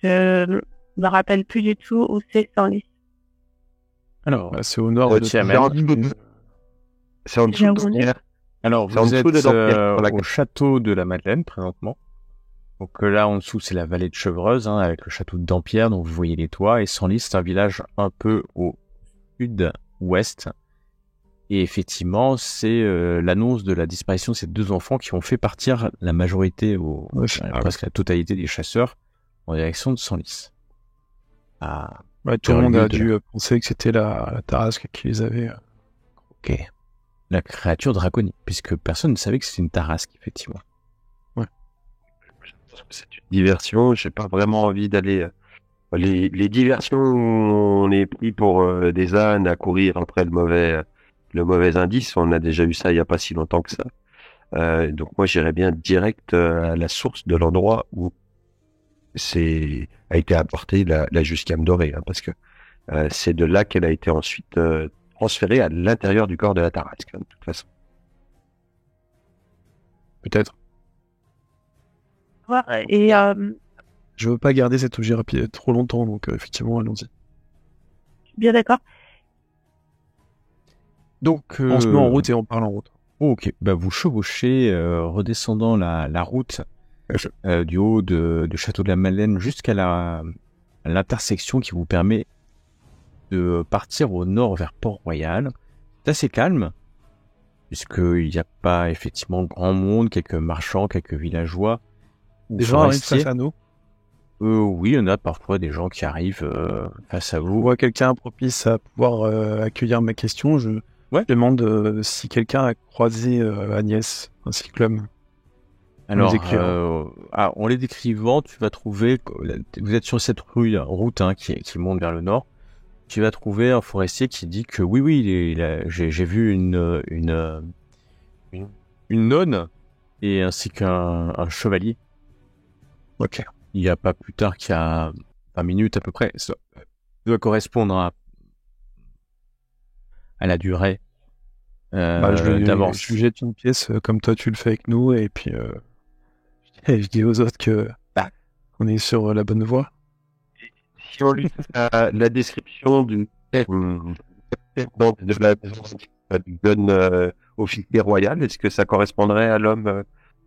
je me rappelle plus du tout où c'est Senlis. Alors, c'est au nord de Thiamène. C'est en dessous de Dampierre. Alors, vous êtes au château de la Madeleine, présentement. Donc là, en dessous, c'est la vallée de Chevreuse, hein, avec le château de Dampierre, dont vous voyez les toits. Et Senlis, c'est un village un peu au sud-ouest. Et effectivement, c'est l'annonce de la disparition de ces deux enfants qui ont fait partir la majorité, presque la totalité des chasseurs, en direction de Senlis. Tout le monde a dû penser que c'était la Tarasque qui les avait. Ok. La créature draconique, puisque personne ne savait que c'était une Tarasque, effectivement. Ouais. C'est une diversion, j'ai pas vraiment envie d'aller... Les diversions où on est pris pour des ânes à courir après le mauvais indice, on a déjà eu ça il y a pas si longtemps que ça. Donc moi j'irais bien direct à la source de l'endroit où a été apportée la jusquiame dorée, hein, parce que c'est de là qu'elle a été ensuite transférée à l'intérieur du corps de la Tarasque, hein, de toute façon. Peut-être. Ouais, et je veux pas garder cet objet rapide trop longtemps, donc effectivement, allons-y. Bien d'accord. Donc, on se met en route et on parle en route. Ok, bah vous chevauchez, redescendant la route du haut du château de la Madeleine jusqu'à l'intersection qui vous permet de partir au nord vers Port-Royal. C'est assez calme, puisqu'il n'y a pas effectivement grand monde, quelques marchands, quelques villageois. Des gens arrivent face à nous. Oui, il y en a parfois des gens qui arrivent face à On vous. voit quelqu'un propice à pouvoir accueillir ma question. Je demande si quelqu'un a croisé Agnès ainsi que l'homme. Alors, décrivant. en les décrivant, tu vas trouver, vous êtes sur cette route qui monte vers le nord, tu vas trouver un forestier qui dit que oui, j'ai vu une nonne et ainsi qu'un chevalier. Ok. Il n'y a pas plus tard qu'il y a 20 minutes à peu près. Ça doit correspondre à la durée d'avance. Je lui jette une pièce comme toi tu le fais avec nous et puis je dis aux autres que on est sur la bonne voie. Si on lui fait la description de la maison du jeune officier royal, est-ce que ça correspondrait à l'homme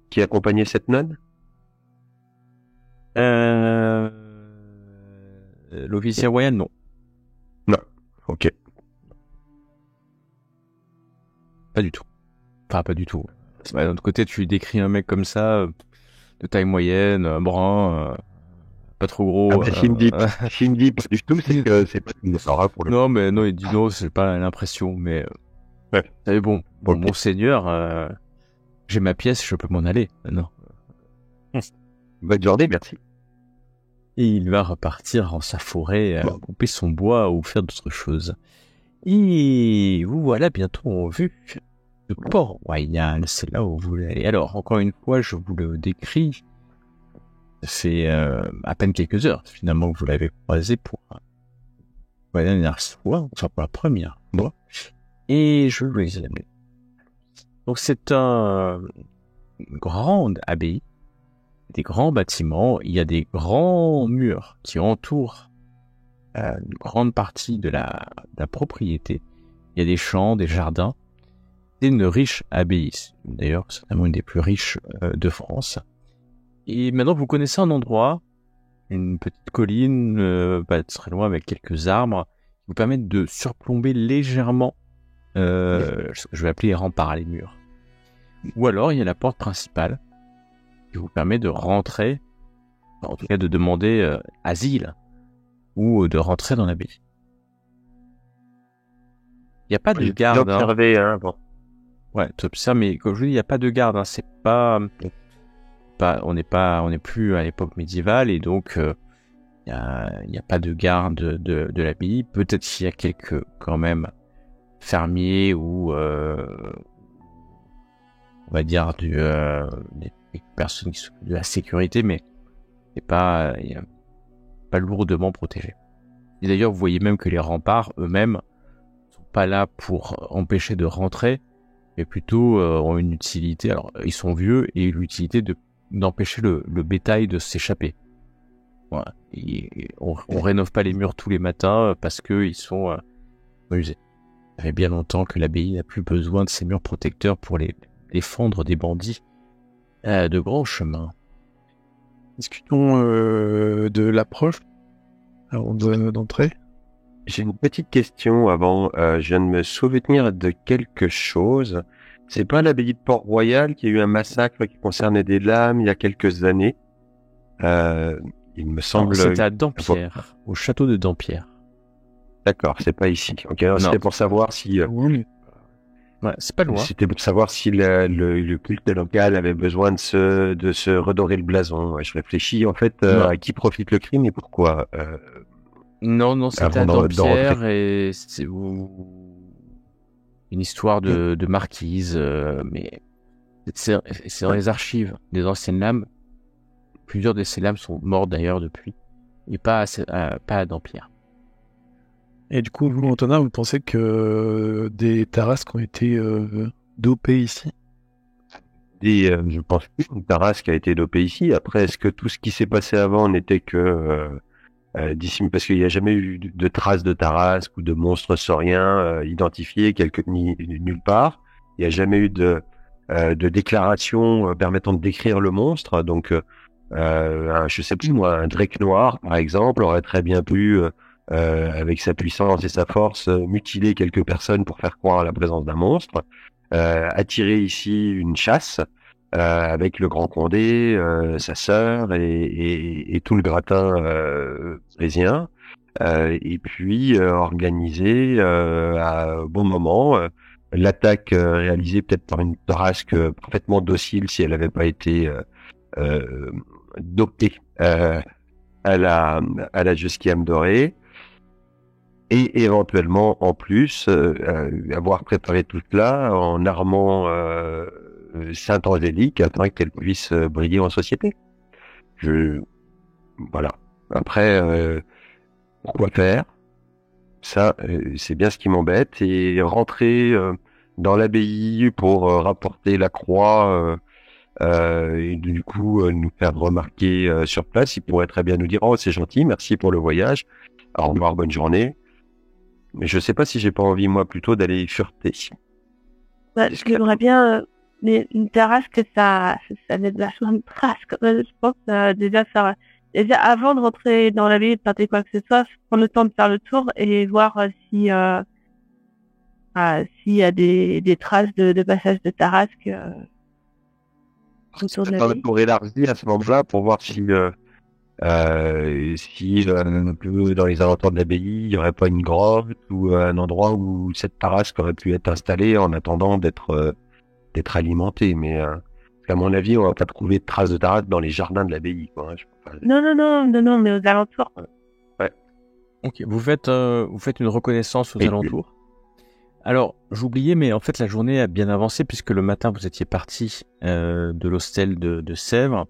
qui accompagnait cette nonne? L'officier royal, non. Non. Ok. Pas du tout. Enfin, pas du tout. D'un autre côté, tu décris un mec comme ça, de taille moyenne, brun, pas trop gros. Après, s'il me dit pas du tout, c'est que c'est pas une Sarah pour le Non, mais non, il dit non, c'est pas l'impression, mais... Ouais. Mais bon, Ok. monseigneur, j'ai ma pièce, je peux m'en aller. Non. Bonne journée, merci. Et il va repartir dans sa forêt, couper son bois ou faire d'autres choses. Et vous voilà bientôt en vue de Port-Royal, c'est là où vous voulez aller. Alors, encore une fois, je vous le décris. Ça fait à peine quelques heures, finalement, que vous l'avez croisé pour la dernière fois, enfin pour la première fois. Et je vais les amener. Donc, c'est une grande abbaye, des grands bâtiments, il y a des grands murs qui entourent une grande partie de la propriété. Il y a des champs, des jardins. C'est une riche abbaye, d'ailleurs certainement une des plus riches de France. Et maintenant vous connaissez un endroit, une petite colline, pas très loin avec quelques arbres, qui vous permettent de surplomber légèrement ce que je vais appeler les remparts, les murs. Ou alors il y a la porte principale qui vous permet de rentrer, en tout cas de demander asile, ou de rentrer dans l'abbaye. Il n'y a pas de garde. Observé, bon. Ouais, tu observes, mais comme je vous dis, il n'y a pas de garde. C'est pas, on n'est plus à l'époque médiévale et donc il n'y a pas de garde de l'abbaye. Peut-être qu'il y a quelques quand même fermiers ou on va dire des personnes qui s'occupent de la sécurité, mais c'est pas lourdement protégé. Et d'ailleurs, vous voyez même que les remparts eux-mêmes sont pas là pour empêcher de rentrer, mais plutôt ont une utilité. Alors, ils sont vieux et l'utilité d'empêcher le bétail de s'échapper. Voilà. Et on rénove pas les murs tous les matins parce que ils sont usés. Ça fait bien longtemps que l'abbaye n'a plus besoin de ces murs protecteurs pour les défendre des bandits de grands chemins. Discutons de l'approche avant d'entrer. J'ai une petite question avant. Je viens de me souvenir de quelque chose. C'est pas l'abbaye de Port-Royal qui a eu un massacre qui concernait des lames il y a quelques années. Il me semble. C'était à Dampierre, au château de Dampierre. D'accord, c'est pas ici. Ok, alors c'était pour savoir si. Ouais, c'est pas loin. C'était pour savoir si le culte local avait besoin de se redorer le blason. Ouais, je réfléchis en fait à qui profite le crime et pourquoi. Non, c'était à Dampierre et c'est une histoire de marquise, mais c'est dans les archives des anciennes lames. Plusieurs de ces lames sont mortes d'ailleurs depuis, et pas à Dampierre. Et du coup, vous, Antonin, vous pensez que des tarasques ont été dopées ici? Je pense qu'une tarasque a été dopée ici. Après, est-ce que tout ce qui s'est passé avant n'était que d'ici, parce qu'il n'y a jamais eu de traces de tarasque ou de monstres sauriens identifiés nulle part. Il n'y a jamais eu de déclaration permettant de décrire le monstre. Donc, je sais plus moi, un Drake noir, par exemple, aurait très bien pu avec sa puissance et sa force, mutiler quelques personnes pour faire croire à la présence d'un monstre, attirer ici une chasse, avec le Grand Condé, sa sœur et tout le gratin parisien. Et puis organiser à bon moment l'attaque réalisée peut-être par une Tarasque parfaitement docile si elle n'avait pas été dopée à la Jusquiame dorée, et éventuellement en plus avoir préparé tout cela en armant Sainte-Angélique afin qu'elle puisse briller en société. Voilà. Après, pourquoi faire ça, c'est bien ce qui m'embête. Et rentrer dans l'abbaye pour rapporter la croix et du coup nous faire remarquer sur place, il pourrait très bien nous dire « Oh, c'est gentil, merci pour le voyage, au revoir, bonne journée ». Mais je sais pas si j'ai pas envie, moi, plutôt d'aller fureter. J'aimerais bien une terrasse que ça laisse vachement de traces. Je pense déjà avant de rentrer dans la ville, de tenter quoi que ce soit, prendre le temps de faire le tour et voir s'il y a des traces de passage de tarasque autour de la ville. Pour élargir à ce moment-là, pour voir si un peu dans les alentours de l'abbaye, il n'y aurait pas une grotte ou un endroit où cette tarasque aurait pu être installée en attendant d'être alimentée. Mais à mon avis, on va pas trouver de traces de tarasque dans les jardins de l'abbaye, quoi. Non, mais aux alentours. Ouais. Ok, vous faites une reconnaissance aux alentours. Alors, j'oubliais, mais en fait, la journée a bien avancé puisque le matin, vous étiez parti de l'hostel de Sèvres.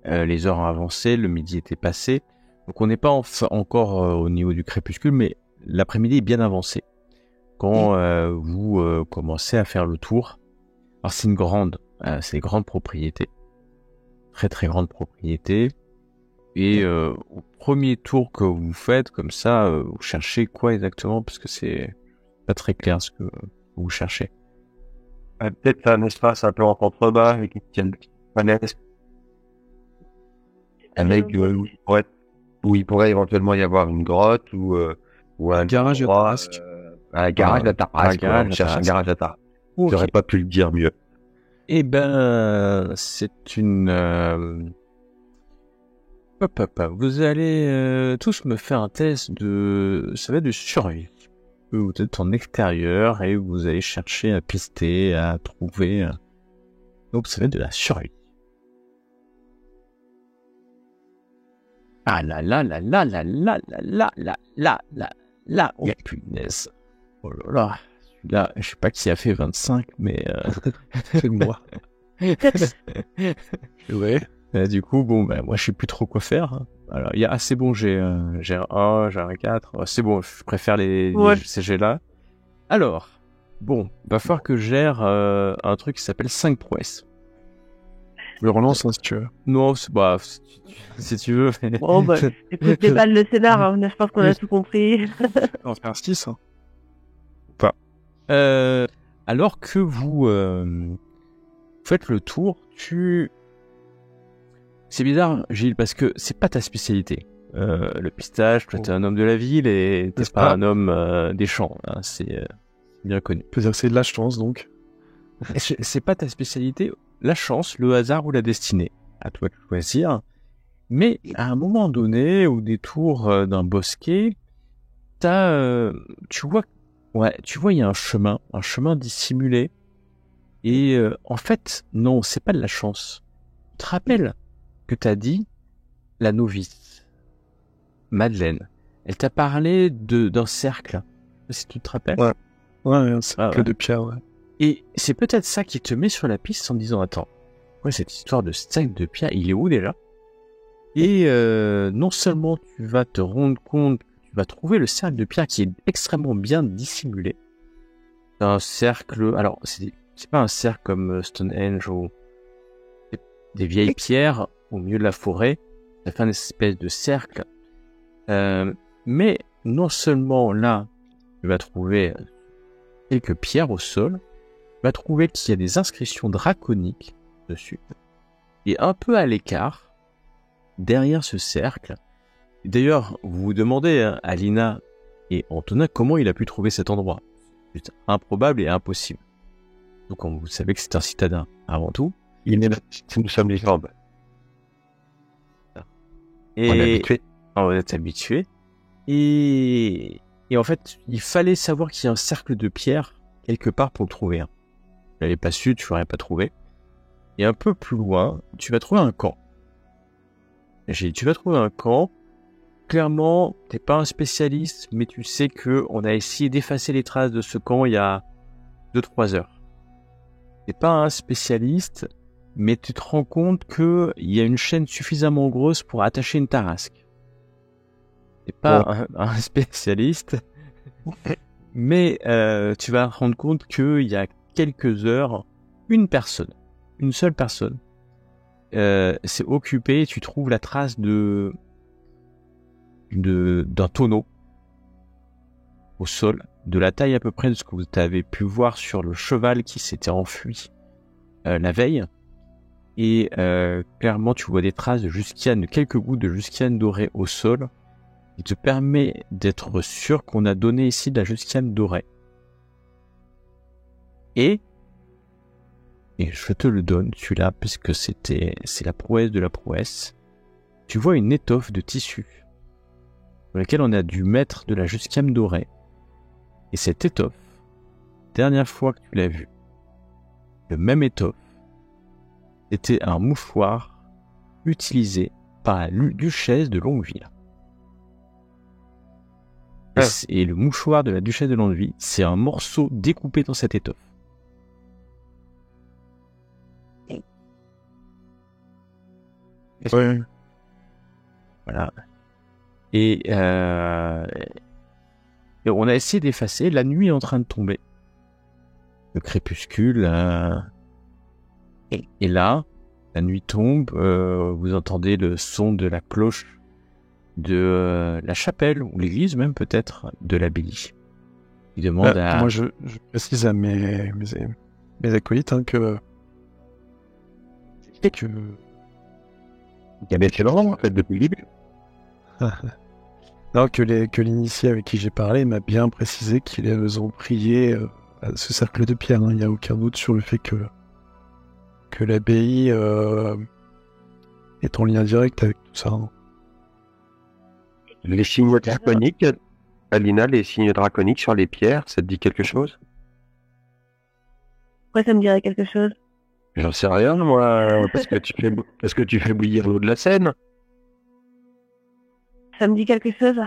Les heures ont avancé, le midi était passé. Donc, on n'est pas encore au niveau du crépuscule, mais l'après-midi est bien avancé. Quand vous commencez à faire le tour. Alors, c'est une grande propriété. Très, très grande propriété. Et au premier tour que vous faites, comme ça, vous cherchez quoi exactement? Parce que c'est pas très clair ce que vous cherchez. Peut-être un espace un peu en contrebas avec une petite fenêtre. Avec où il pourrait éventuellement y avoir une grotte ou un garage à Tarasque. Un garage à Tarasque. On cherche un garage à Tarasque. Okay. J'aurais pas pu le dire mieux. Eh ben, c'est une... Vous allez tous me faire un test ça va être de survie. Vous êtes en extérieur et vous allez chercher à pister, à trouver. Donc ça va être de la survie. Ah là là là là là là là là là là là, oh punaise. Oh là là, celui-là, je sais pas qui a fait 25, mais c'est moi. Ouais. Du coup, moi je sais plus trop quoi faire. Hein. Alors, il y a c'est bon, j'ai un A, j'ai un 4. C'est bon, je préfère ces jets-là. Alors, va falloir que je gère un truc qui s'appelle 5 prouesses. Je le relance si tu veux. Non, si tu veux. Bon, écoute, déballe le scénar, hein. Je pense qu'on a tout compris. On va faire un 6. Hein. Pas. Alors que vous faites le tour, C'est bizarre, Gilles, parce que c'est pas ta spécialité. Le pistage, toi t'es un homme de la ville et t'es pas un homme des champs. Hein, c'est bien connu. On peut dire que c'est de la chance, donc. C'est pas ta spécialité. La chance, le hasard ou la destinée. À toi de choisir. Mais à un moment donné, au détour d'un bosquet, tu vois, il y a un chemin dissimulé. Et en fait, non, c'est pas de la chance. Tu te rappelles que t'as dit la novice, Madeleine. Elle t'a parlé d'un cercle. Si tu te rappelles. Ouais, un cercle de pierre, ouais. Et c'est peut-être ça qui te met sur la piste en disant, attends, cette histoire de cercle de pierre, il est où déjà? Et non seulement tu vas te rendre compte, tu vas trouver le cercle de pierre qui est extrêmement bien dissimulé. C'est un cercle, alors c'est pas un cercle comme Stonehenge ou des vieilles pierres au milieu de la forêt. Ça fait une espèce de cercle. Mais non seulement là, tu vas trouver quelques pierres au sol, tu vas trouver qu'il y a des inscriptions draconiques dessus. Et un peu à l'écart, derrière ce cercle, d'ailleurs, vous vous demandez, hein, Alina et Antonin, comment il a pu trouver cet endroit. C'est improbable et impossible. Donc vous savez que c'est un citadin avant tout. Nous sommes les jambes. Et On est habitué. on est habitué. Et en fait, il fallait savoir qu'il y a un cercle de pierre quelque part pour le trouver. Tu l'avais pas su, tu l'aurais pas trouvé. Et un peu plus loin, tu vas trouver un camp. Tu vas trouver un camp. Clairement, t'es pas un spécialiste, mais tu sais que on a essayé d'effacer les traces de ce camp il y a 2-3 heures. T'es pas un spécialiste, mais tu te rends compte que il y a une chaîne suffisamment grosse pour attacher une tarasque. T'es pas un spécialiste, mais tu vas te rendre compte qu'il y a quelques heures, une seule personne, s'est occupée et tu trouves la trace d'un tonneau au sol, de la taille à peu près de ce que vous avez pu voir sur le cheval qui s'était enfui la veille. Et clairement, tu vois des traces de jusquiane, quelques gouttes de jusquiane dorée au sol, qui te permet d'être sûr qu'on a donné ici de la jusquiane dorée. Et je te le donne, celui-là, puisque c'est la prouesse de la prouesse. Tu vois une étoffe de tissu sur laquelle on a dû mettre de la jusquiame dorée. Et cette étoffe, dernière fois que tu l'as vue, le même étoffe, c'était un mouchoir utilisé par la duchesse de Longueville. Et le mouchoir de la duchesse de Longueville, c'est un morceau découpé dans cette étoffe. Ouais. Voilà. Et on a essayé d'effacer. La nuit est en train de tomber. Le crépuscule. Et là, la nuit tombe. Vous entendez le son de la cloche de la chapelle, ou l'église même peut-être, de l'abbaye. Il demande à... Moi, je précise à mes acolytes que Il y a bien fait longtemps, en fait, depuis le début. non, que l'initié avec qui j'ai parlé m'a bien précisé qu'ils ont prié à ce cercle de pierre. Il n'y a aucun doute sur le fait que l'abbaye est en lien direct avec tout ça. Les signes draconiques, Alina, les signes draconiques sur les pierres, ça te dit quelque chose? Pourquoi ça me dirait quelque chose? J'en sais rien, moi, parce que tu fais bouillir l'eau de la Seine. Ça me dit quelque chose?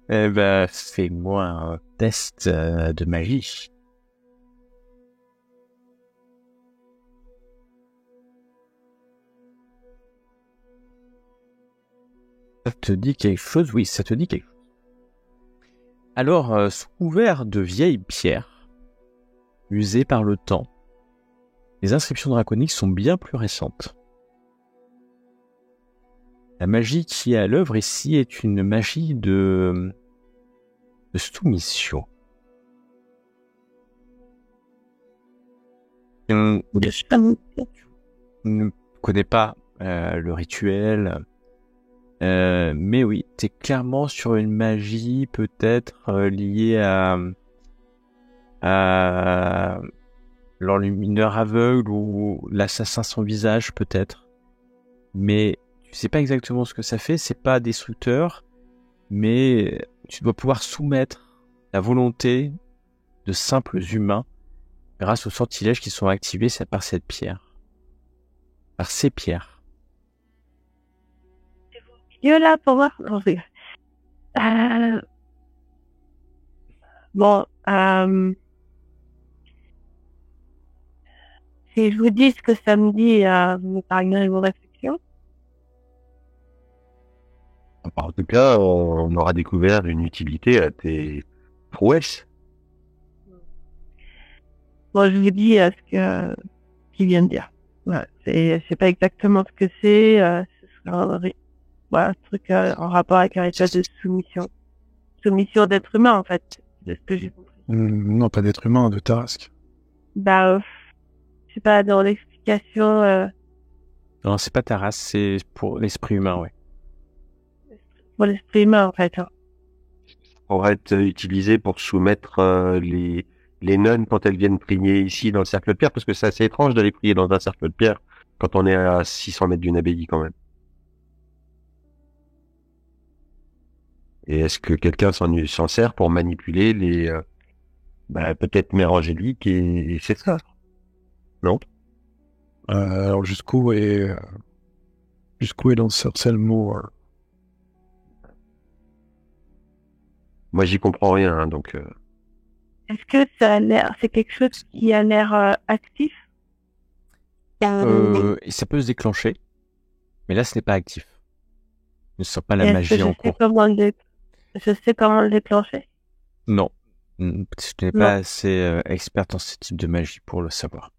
Eh ben, fais-moi un test de magie. Ça te dit quelque chose? Oui, ça te dit quelque chose. Alors, sous couvert de vieilles pierres, usées par le temps, les inscriptions draconiques sont bien plus récentes. La magie qui est à l'œuvre ici est une magie de soumission. Je ne connais pas le rituel, mais oui, t'es clairement sur une magie peut-être liée à l'enlumineur aveugle ou l'assassin sans visage peut-être. Mais tu sais pas exactement ce que ça fait, c'est pas destructeur, mais tu dois pouvoir soumettre la volonté de simples humains grâce aux sortilèges qui sont activés par cette pierre. Par ces pierres. Mieux là pour voir. Non, je rigole. Bon, si je vous dis ce que ça me dit, vous m'épargnerez vos réflexions. En tout cas, on aura découvert une utilité à tes prouesses. Bon, je vous dis ce qu'il vient de dire. Voilà, je sais pas exactement ce que c'est. Ce sera un truc en rapport avec un rituel de soumission. Soumission d'être humain, en fait, de ce que j'ai compris. Non, pas d'être humain, de Tarasque. Je sais pas, dans l'explication... Non, c'est pas ta race, c'est pour l'esprit humain, ouais. Pour l'esprit humain, en fait. Hein. Pourrait être utilisé pour soumettre les les nonnes quand elles viennent prier ici dans le cercle de pierre, parce que c'est assez étrange d'aller prier dans un cercle de pierre quand on est à 600 mètres d'une abbaye quand même. Et est-ce que quelqu'un s'en sert pour manipuler les peut-être Mère Angélique et c'est ça? Non? Alors jusqu'où est l'ensorcellement Moi, j'y comprends rien, hein, donc. Est-ce que c'est quelque chose qui a l'air actif? Et ça peut se déclencher, mais là, ce n'est pas actif. Ne sent pas la Est-ce que magie je en sais cours. je sais comment le déclencher? Non. Je n'ai Non. pas assez experte en ce type de magie pour le savoir.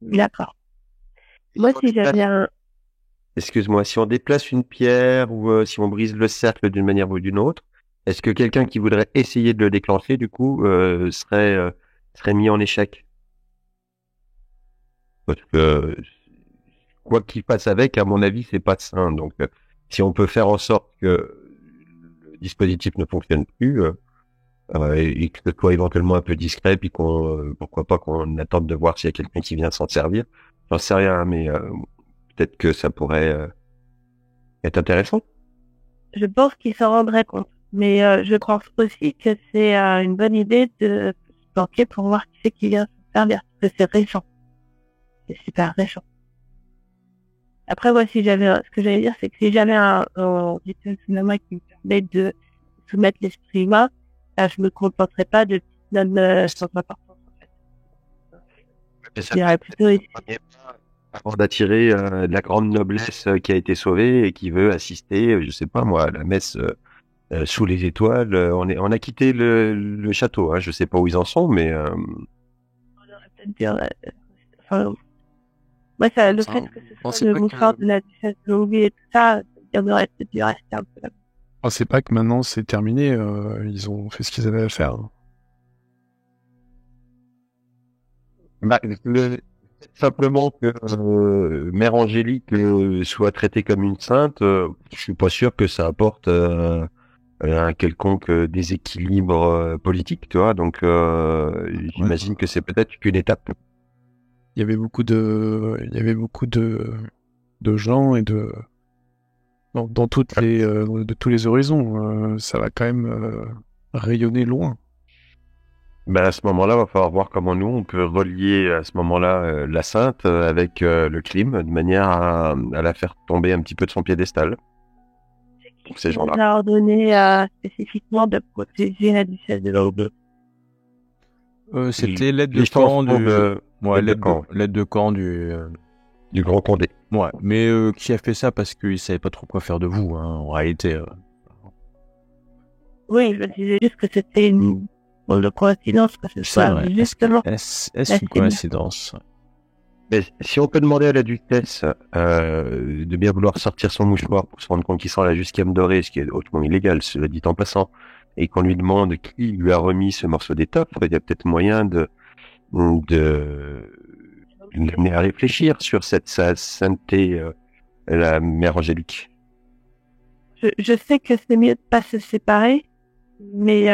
D'accord. Moi, si j'avais un... Excuse-moi, si on déplace une pierre ou si on brise le cercle d'une manière ou d'une autre, est-ce que quelqu'un qui voudrait essayer de le déclencher, du coup, serait mis en échec? Parce que quoi qu'il fasse avec, à mon avis, c'est pas sain. Donc, si on peut faire en sorte que le dispositif ne fonctionne plus et que ce soit éventuellement un peu discret, puis pourquoi pas qu'on attende de voir s'il y a quelqu'un qui vient s'en servir. J'en sais rien, mais peut-être que ça pourrait être intéressant. Je pense qu'il s'en rendrait compte. Mais je pense aussi que c'est une bonne idée de se planquer pour voir qui c'est qui vient se servir. Parce que c'est récent. C'est super récent. Après, moi, ce que j'allais dire, c'est que si j'avais un rituel cinéma qui me permet de soumettre l'esprit humain, je me contenterais pas de petites notes sans importance, en fait. Je dirais plutôt ici. Avant d'attirer la grande noblesse qui a été sauvée et qui veut assister, je sais pas moi, à la messe sous les étoiles. On a quitté le château. Hein, je sais pas où ils en sont, mais On aurait peut-être dire, enfin, moi, le fait que ce soit le mouchoir de la duchesse de Longueuil et tout ça, on aurait peut-être dû rester un peu là. Ah, c'est pas que maintenant c'est terminé, ils ont fait ce qu'ils avaient à faire. simplement que Mère Angélique soit traitée comme une sainte, je suis pas sûr que ça apporte un quelconque déséquilibre politique, tu vois. Donc, j'imagine que c'est peut-être qu'une étape. Il y avait beaucoup de gens et dans toutes de tous les horizons. Ça va quand même rayonner loin. Ben à ce moment-là, va falloir voir comment nous on peut relier à ce moment-là la sainte avec le crime de manière à la faire tomber un petit peu de son piédestal. Pour ces gens-là. On a ordonné spécifiquement de protéger la duchesse de Longueuil. C'était l'aide de camp l'aide de camp du Grand Condé. Ouais, mais qui a fait ça parce qu'il savait pas trop quoi faire de vous, hein, en réalité. Oui, je disais juste que c'était une coïncidence, que ce soit justement. Est-ce une coïncidence? Mais si on peut demander à la duchesse de bien vouloir sortir son mouchoir pour se rendre compte qu'il sent la jusquiame dorée, ce qui est hautement illégal, cela dit en passant, et qu'on lui demande qui lui a remis ce morceau d'étoffe, il y a peut-être moyen de l'amener à réfléchir sur sa sainteté, la Mère Angélique. Je sais que c'est mieux de pas se séparer, mais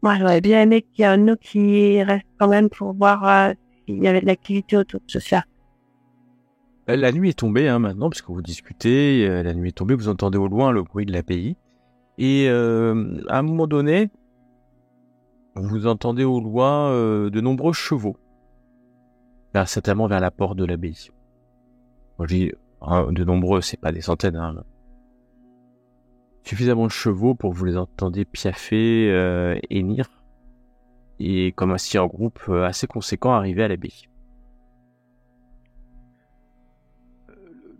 moi j'aurais bien aimé qu'il y ait un autre qui reste quand même pour voir s'il y avait de l'activité autour de ça. La nuit est tombée maintenant, puisque vous discutez, la nuit est tombée, vous entendez au loin le bruit de l'abbaye, et à un moment donné, vous entendez au loin de nombreux chevaux, certainement vers la porte de l'abbaye. Moi je dis de nombreux, c'est pas des centaines, hein. Suffisamment de chevaux pour que vous les entendiez piaffer, hennir, et comme si un groupe assez conséquent arrivait à l'abbaye.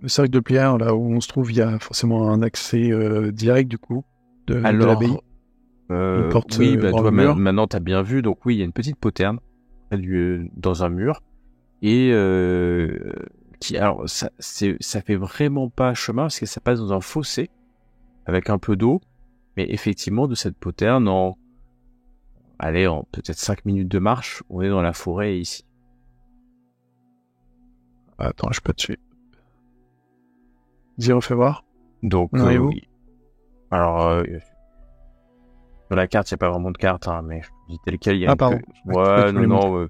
Le cercle de pierre, là où on se trouve, il y a forcément un accès direct du coup de l'abbaye. Une porte oui, dans toi, le mur. maintenant t'as bien vu, donc oui, il y a une petite poterne dans un mur, et alors ça fait vraiment pas chemin parce que ça passe dans un fossé avec un peu d'eau, mais effectivement de cette poterne en peut-être 5 minutes de marche, on est dans la forêt ici. Attends, je peux te suivre. Dis, refais voir. Donc oui. alors Sur la carte, il n'y a pas vraiment de carte, hein, mais je te dis tel quel, il y a pardon. Ouais, non.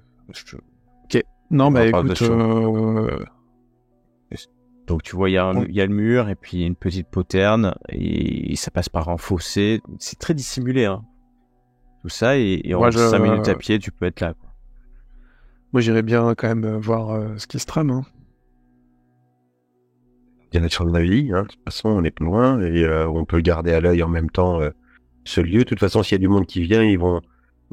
Non, On bah va pas écoute, Donc tu vois, il y a le mur et puis il y a une petite poterne et ça passe par un fossé. C'est très dissimulé, hein. Tout ça et en 5 minutes à pied, tu peux être là, quoi. moi j'irais bien quand même voir ce qui se trame. Hein. Bien être sur la vie, hein. De toute façon, on est pas loin et on peut garder à l'œil en même temps ce lieu. De toute façon, s'il y a du monde qui vient, ils vont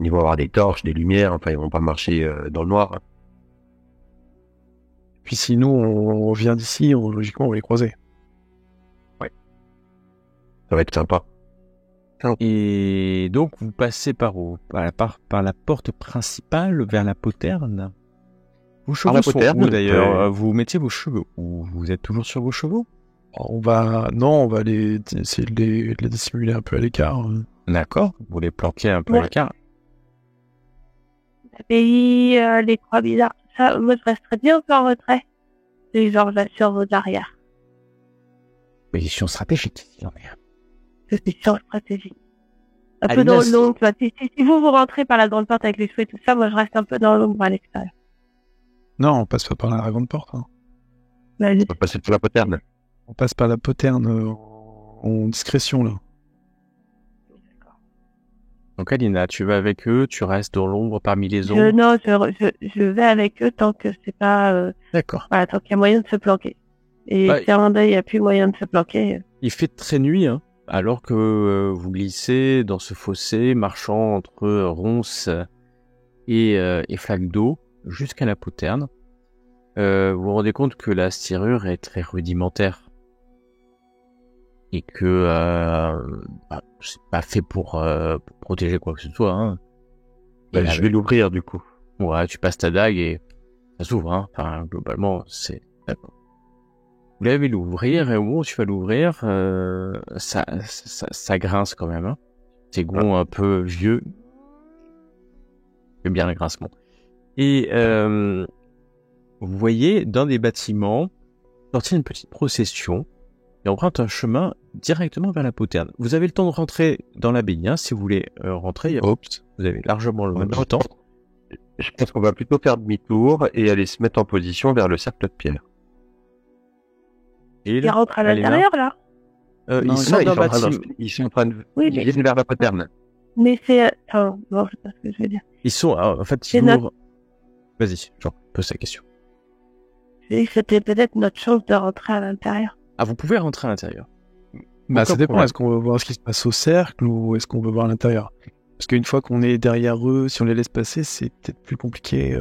avoir des torches, des lumières. Enfin, ils vont pas marcher dans le noir. Hein. Puis si nous on vient d'ici, logiquement on va les croiser. Ça va être sympa. Et donc vous passez par la porte principale vers la poterne. Vos chevaux la sont poterne, où d'ailleurs? ouais. Vous mettiez vos chevaux où? Vous êtes toujours sur vos chevaux? On va essayer de les dissimuler un peu à l'écart. D'accord. Vous les planquez un peu à Ouais. l'écart. L'abbaye, les croix bizarres, tout ça, moi je resterais bien un peu en retrait. Et genre, je vais sur vos arrières. Position stratégique, il en est. Je suis sur stratégie. Un peu Alina, dans l'ombre, tu vois. Si vous rentrez par la grande porte avec les cheveux et tout ça, moi je reste un peu dans l'ombre à l'extérieur. Non, on passe pas par la grande porte. Hein. Là, On va passer sur la poterne. On passe par la poterne en discrétion là. Donc Alina, tu vas avec eux, tu restes dans l'ombre parmi les ombres. je vais avec eux tant que c'est pas, D'accord. voilà, tant qu'il y a moyen de se planquer. Et Ouais. si à un moment donné, il n'y a plus moyen de se planquer. Il fait très nuit, hein, alors que vous glissez dans ce fossé, marchant entre ronces et flaques d'eau jusqu'à la poterne. Vous vous rendez compte que la serrure est très rudimentaire et que c'est pas fait pour protéger quoi que ce soit. Hein. Bah, Et je vais l'ouvrir du coup. Ouais, tu passes ta dague et ça s'ouvre. Hein. Enfin, globalement, c'est d'accord. Vous l'avez l'ouvrir et au moment où tu vas l'ouvrir, ça grince quand même. Hein. C'est gonds un peu vieux. J'aime bien le grincement. Et vous voyez dans des bâtiments sortir une petite procession et emprunte un chemin directement vers la poterne. Vous avez le temps de rentrer dans l'abbaye, hein, si vous voulez rentrer. Vous avez largement le temps. Je pense qu'on va plutôt faire demi-tour et aller se mettre en position vers le cercle de pierre. Et Ils rentrent à Alina, l'intérieur, là. ils sont dans le bâtiment. Ils sont en train de Oui, ils viennent vers la poterne. Mais c'est... Enfin, non, je sais pas ce que je veux dire. Ils sont, en fait, C'est ils notre- ouvrent. Vas-y, Jean, pose ta question. Je dis que c'était peut-être notre chance de rentrer à l'intérieur. Ah, vous pouvez rentrer à l'intérieur. Bah, ça Aucun dépend. problème. Est-ce qu'on veut voir ce qui se passe au cercle ou est-ce qu'on veut voir à l'intérieur? Parce qu'une fois qu'on est derrière eux, si on les laisse passer, c'est peut-être plus compliqué.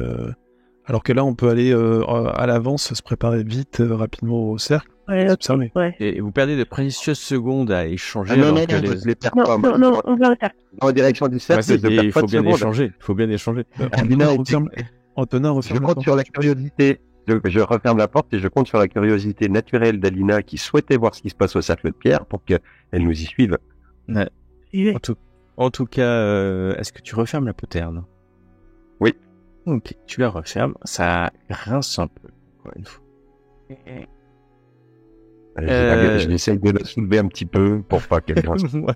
Alors que là, on peut aller à l'avance, se préparer vite, rapidement au cercle, Ouais, s'observer. ouais. Et vous perdez de précieuses secondes à échanger. Ah non, alors non, que non, les- je les perds Non, pas. moi. non, on va au cercle. En direction du cercle, Ouais, je perds il pas faut de bien secondes. échanger. Il faut bien échanger. Alina, Antonin, Je referme la compte porte. sur la curiosité. Je referme la porte et je compte sur la curiosité naturelle d'Alina qui souhaitait voir ce qui se passe au cercle de pierre pour qu'elle nous y suive. J'y vais. En tout cas, est-ce que tu refermes la poterne? Oui. Ok, tu la refermes. Ça grince un peu, encore une fois. J'essaye de la soulever un petit peu pour pas qu'elle grince. Ouais.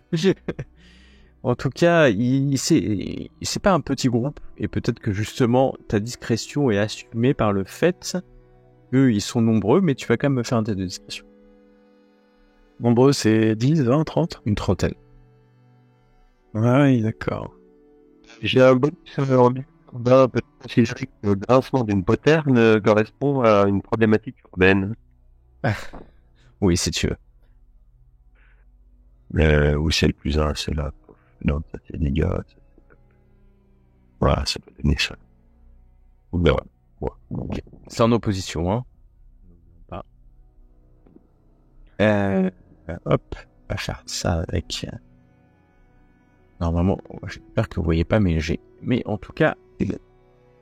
En tout cas, c'est pas un petit groupe, et peut-être que justement ta discrétion est assumée par le fait qu'ils sont nombreux, mais tu vas quand même me faire un test de discrétion. Nombreux, c'est 10, 20, 30? Une trentaine. Ah oui, d'accord. J'ai un bon on peut considérer que le grincement d'une poterne correspond à une problématique urbaine. Oui, si tu veux. Ou c'est le plus un, c'est là. Non, ça c'est des gars. Voilà, ça peut donner ça. On verra. Ouais. Ok. C'est en opposition, hein. Pas. Hop, on va faire ça avec... Normalement, j'espère que vous voyez pas mes G. Mais en tout cas...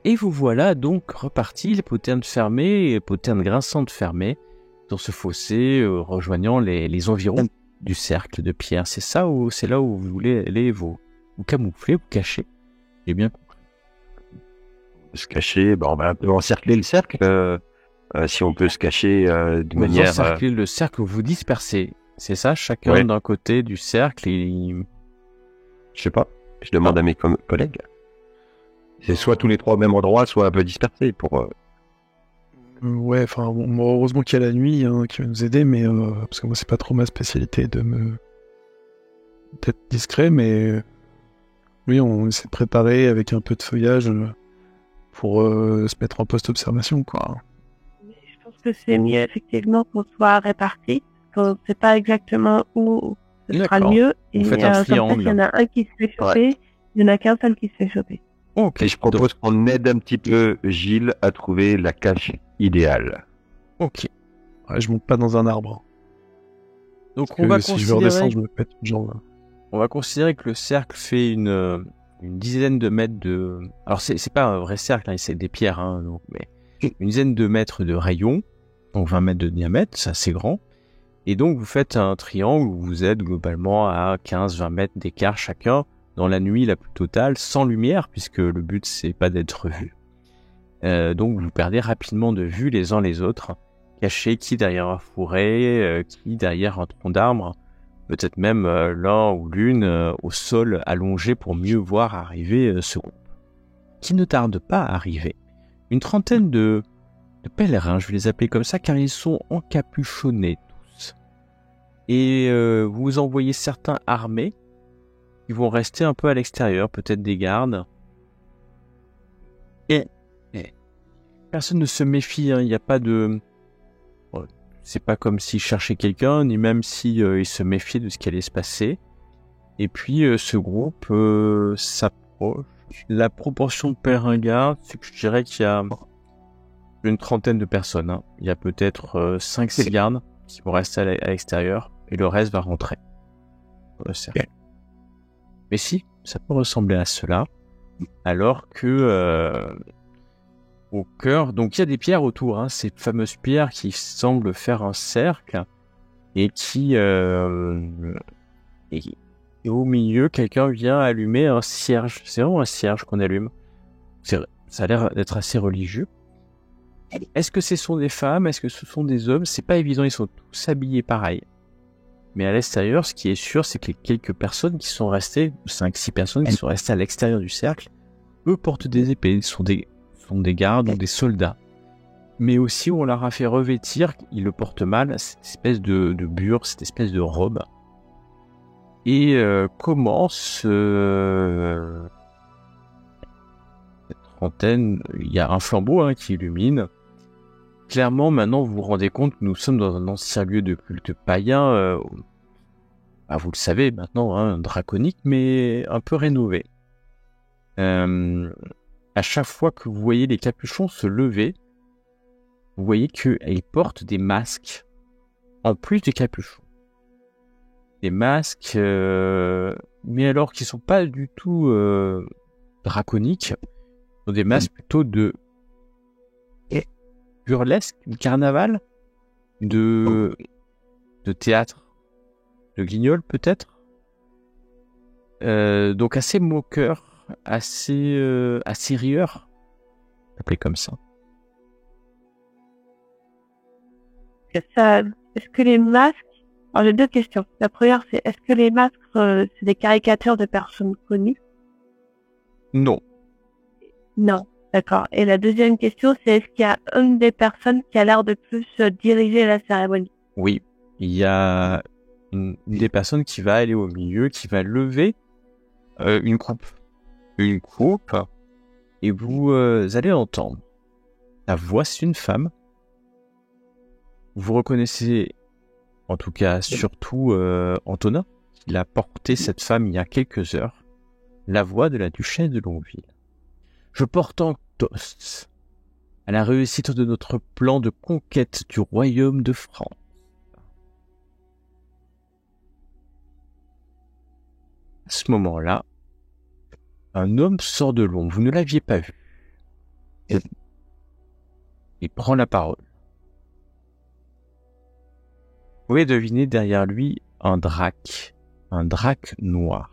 Et vous voilà donc repartis, les poternes fermées, les poternes grinçantes fermées, dans ce fossé, rejoignant les environs du cercle de pierre. C'est ça ou c'est là où vous voulez aller vous camoufler, vous cacher? J'ai bien compris. Se cacher, on va un peu encercler le cercle. Si on peut se cacher de Vous manière... encerclez le cercle, vous dispersez. C'est ça, chacun Ouais. d'un côté du cercle et... Je sais pas. Je demande à mes collègues. C'est soit tous les trois au même endroit, soit un peu dispersés pour. Ouais, enfin, bon, heureusement qu'il y a la nuit qui va nous aider, mais parce que moi, c'est pas trop ma spécialité d'être discret, mais oui, on essaie de préparer avec un peu de feuillage pour se mettre en post-observation, quoi. Mais je pense que c'est mieux effectivement qu'on soit répartis, qu'on ne sait pas exactement où ce sera le D'accord. mieux. Vous faites un comme ça, triangle. il y en a un qui se fait choper, il y en a qu'un seul qui se fait choper. Ok. Et je propose qu'on aide un petit peu Gilles à trouver la cache idéale. Ok. Ouais, je monte pas dans un arbre. Donc Parce on va que si je veux redescendre, considérer, je me pète une jambe. on va considérer que le cercle fait une dizaine de mètres de. Alors c'est pas un vrai cercle, hein, c'est des pierres, hein, donc, mais une dizaine de mètres de rayon, donc 20 mètres de diamètre, c'est assez grand. Et donc vous faites un triangle où vous êtes globalement à 15-20 mètres d'écart chacun dans la nuit la plus totale, sans lumière, puisque le but c'est pas d'être vu. Donc vous perdez rapidement de vue les uns les autres, cachés qui derrière un fourré, qui derrière un tronc d'arbre, peut-être même l'un ou l'une au sol allongé pour mieux voir arriver ce groupe. Qui ne tarde pas à arriver. Une trentaine de pèlerins, je vais les appeler comme ça, car ils sont encapuchonnés tous. Et vous en voyez certains armés, qui vont rester un peu à l'extérieur, peut-être des gardes. Et personne ne se méfie, hein, il n'y a pas de... Bon, c'est pas comme s'ils cherchaient quelqu'un, ni même si ils se méfiaient de ce qui allait se passer. Et puis ce groupe s'approche. La proportion de pèlerins-gardes, c'est que je dirais qu'il y a une trentaine de personnes. Hein. Il y a peut-être 5-6 gardes qui vont rester à l'extérieur, et le reste va rentrer dans le cercle. Mais si, ça peut ressembler à cela, alors que au cœur, donc il y a des pierres autour, hein, ces fameuses pierres qui semblent faire un cercle, et et au milieu, quelqu'un vient allumer un cierge. C'est vraiment un cierge qu'on allume. Ça a l'air d'être assez religieux. Est-ce que ce sont des femmes? Est-ce que ce sont des hommes? C'est pas évident, ils sont tous habillés pareil. Mais à l'extérieur, ce qui est sûr, c'est que les quelques personnes qui sont restées, 5-6 personnes qui sont restées à l'extérieur du cercle, eux portent des épées, sont des gardes ou des soldats. Mais aussi, on leur a fait revêtir, ils le portent mal, cette espèce de bure, cette espèce de robe. Et commence cette trentaine, il y a un flambeau qui illumine. Clairement, maintenant, vous vous rendez compte que nous sommes dans un ancien lieu de culte païen, vous le savez maintenant, draconique, mais un peu rénové. À chaque fois que vous voyez les capuchons se lever, vous voyez qu'ils portent des masques, en plus des capuchons. Des masques, mais alors qui sont pas du tout draconiques, ce sont des masques plutôt de burlesque, de carnaval, de théâtre, de guignol peut-être. Donc assez moqueur, assez rieur, appelé comme ça. Est-ce que les masques... Alors j'ai deux questions. La première, c'est est-ce que les masques, c'est des caricatures de personnes connues? Non. Non, d'accord. Et la deuxième question, c'est est-ce qu'il y a une des personnes qui a l'air de plus diriger la cérémonie? Oui, il y a une des personnes qui va aller au milieu, qui va lever une coupe. Une coupe, et vous allez entendre. La voix, c'est une femme. Vous reconnaissez, en tout cas, surtout Antonin, qui a porté cette femme il y a quelques heures, la voix de la duchesse de Longueville. Je porte en toast à la réussite de notre plan de conquête du royaume de France. À ce moment-là, un homme sort de l'ombre. Vous ne l'aviez pas vu. Il prend la parole. Vous pouvez deviner derrière lui un drac noir.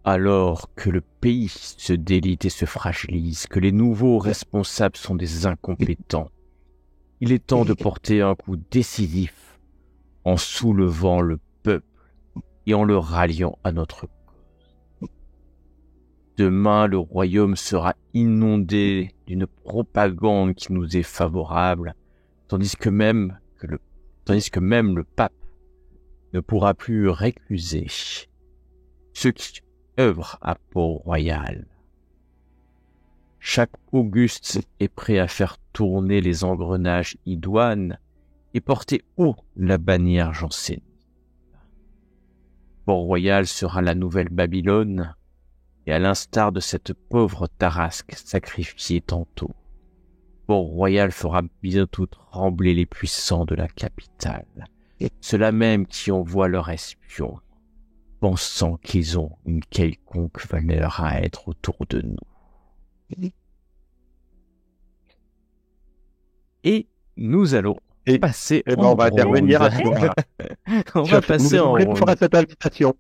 Alors que le pays se délite et se fragilise, que les nouveaux responsables sont des incompétents, il est temps de porter un coup décisif en soulevant le peuple et en le ralliant à notre cause. Demain, le royaume sera inondé d'une propagande qui nous est favorable, tandis que même le pape ne pourra plus récuser ceux qui œuvrent à Port-Royal. Chaque Auguste est prêt à faire tourner les engrenages idoines et porter haut la bannière jansénite. Port-Royal sera la nouvelle Babylone, et à l'instar de cette pauvre Tarasque sacrifiée tantôt, Port-Royal fera bientôt trembler les puissants de la capitale, ceux-là même qui envoient leurs espions, pensant qu'ils ont une quelconque valeur à être autour de nous. Et nous allons passer en on va intervenir à ce moment-là. On va passer en ronde. Pour cette invitation.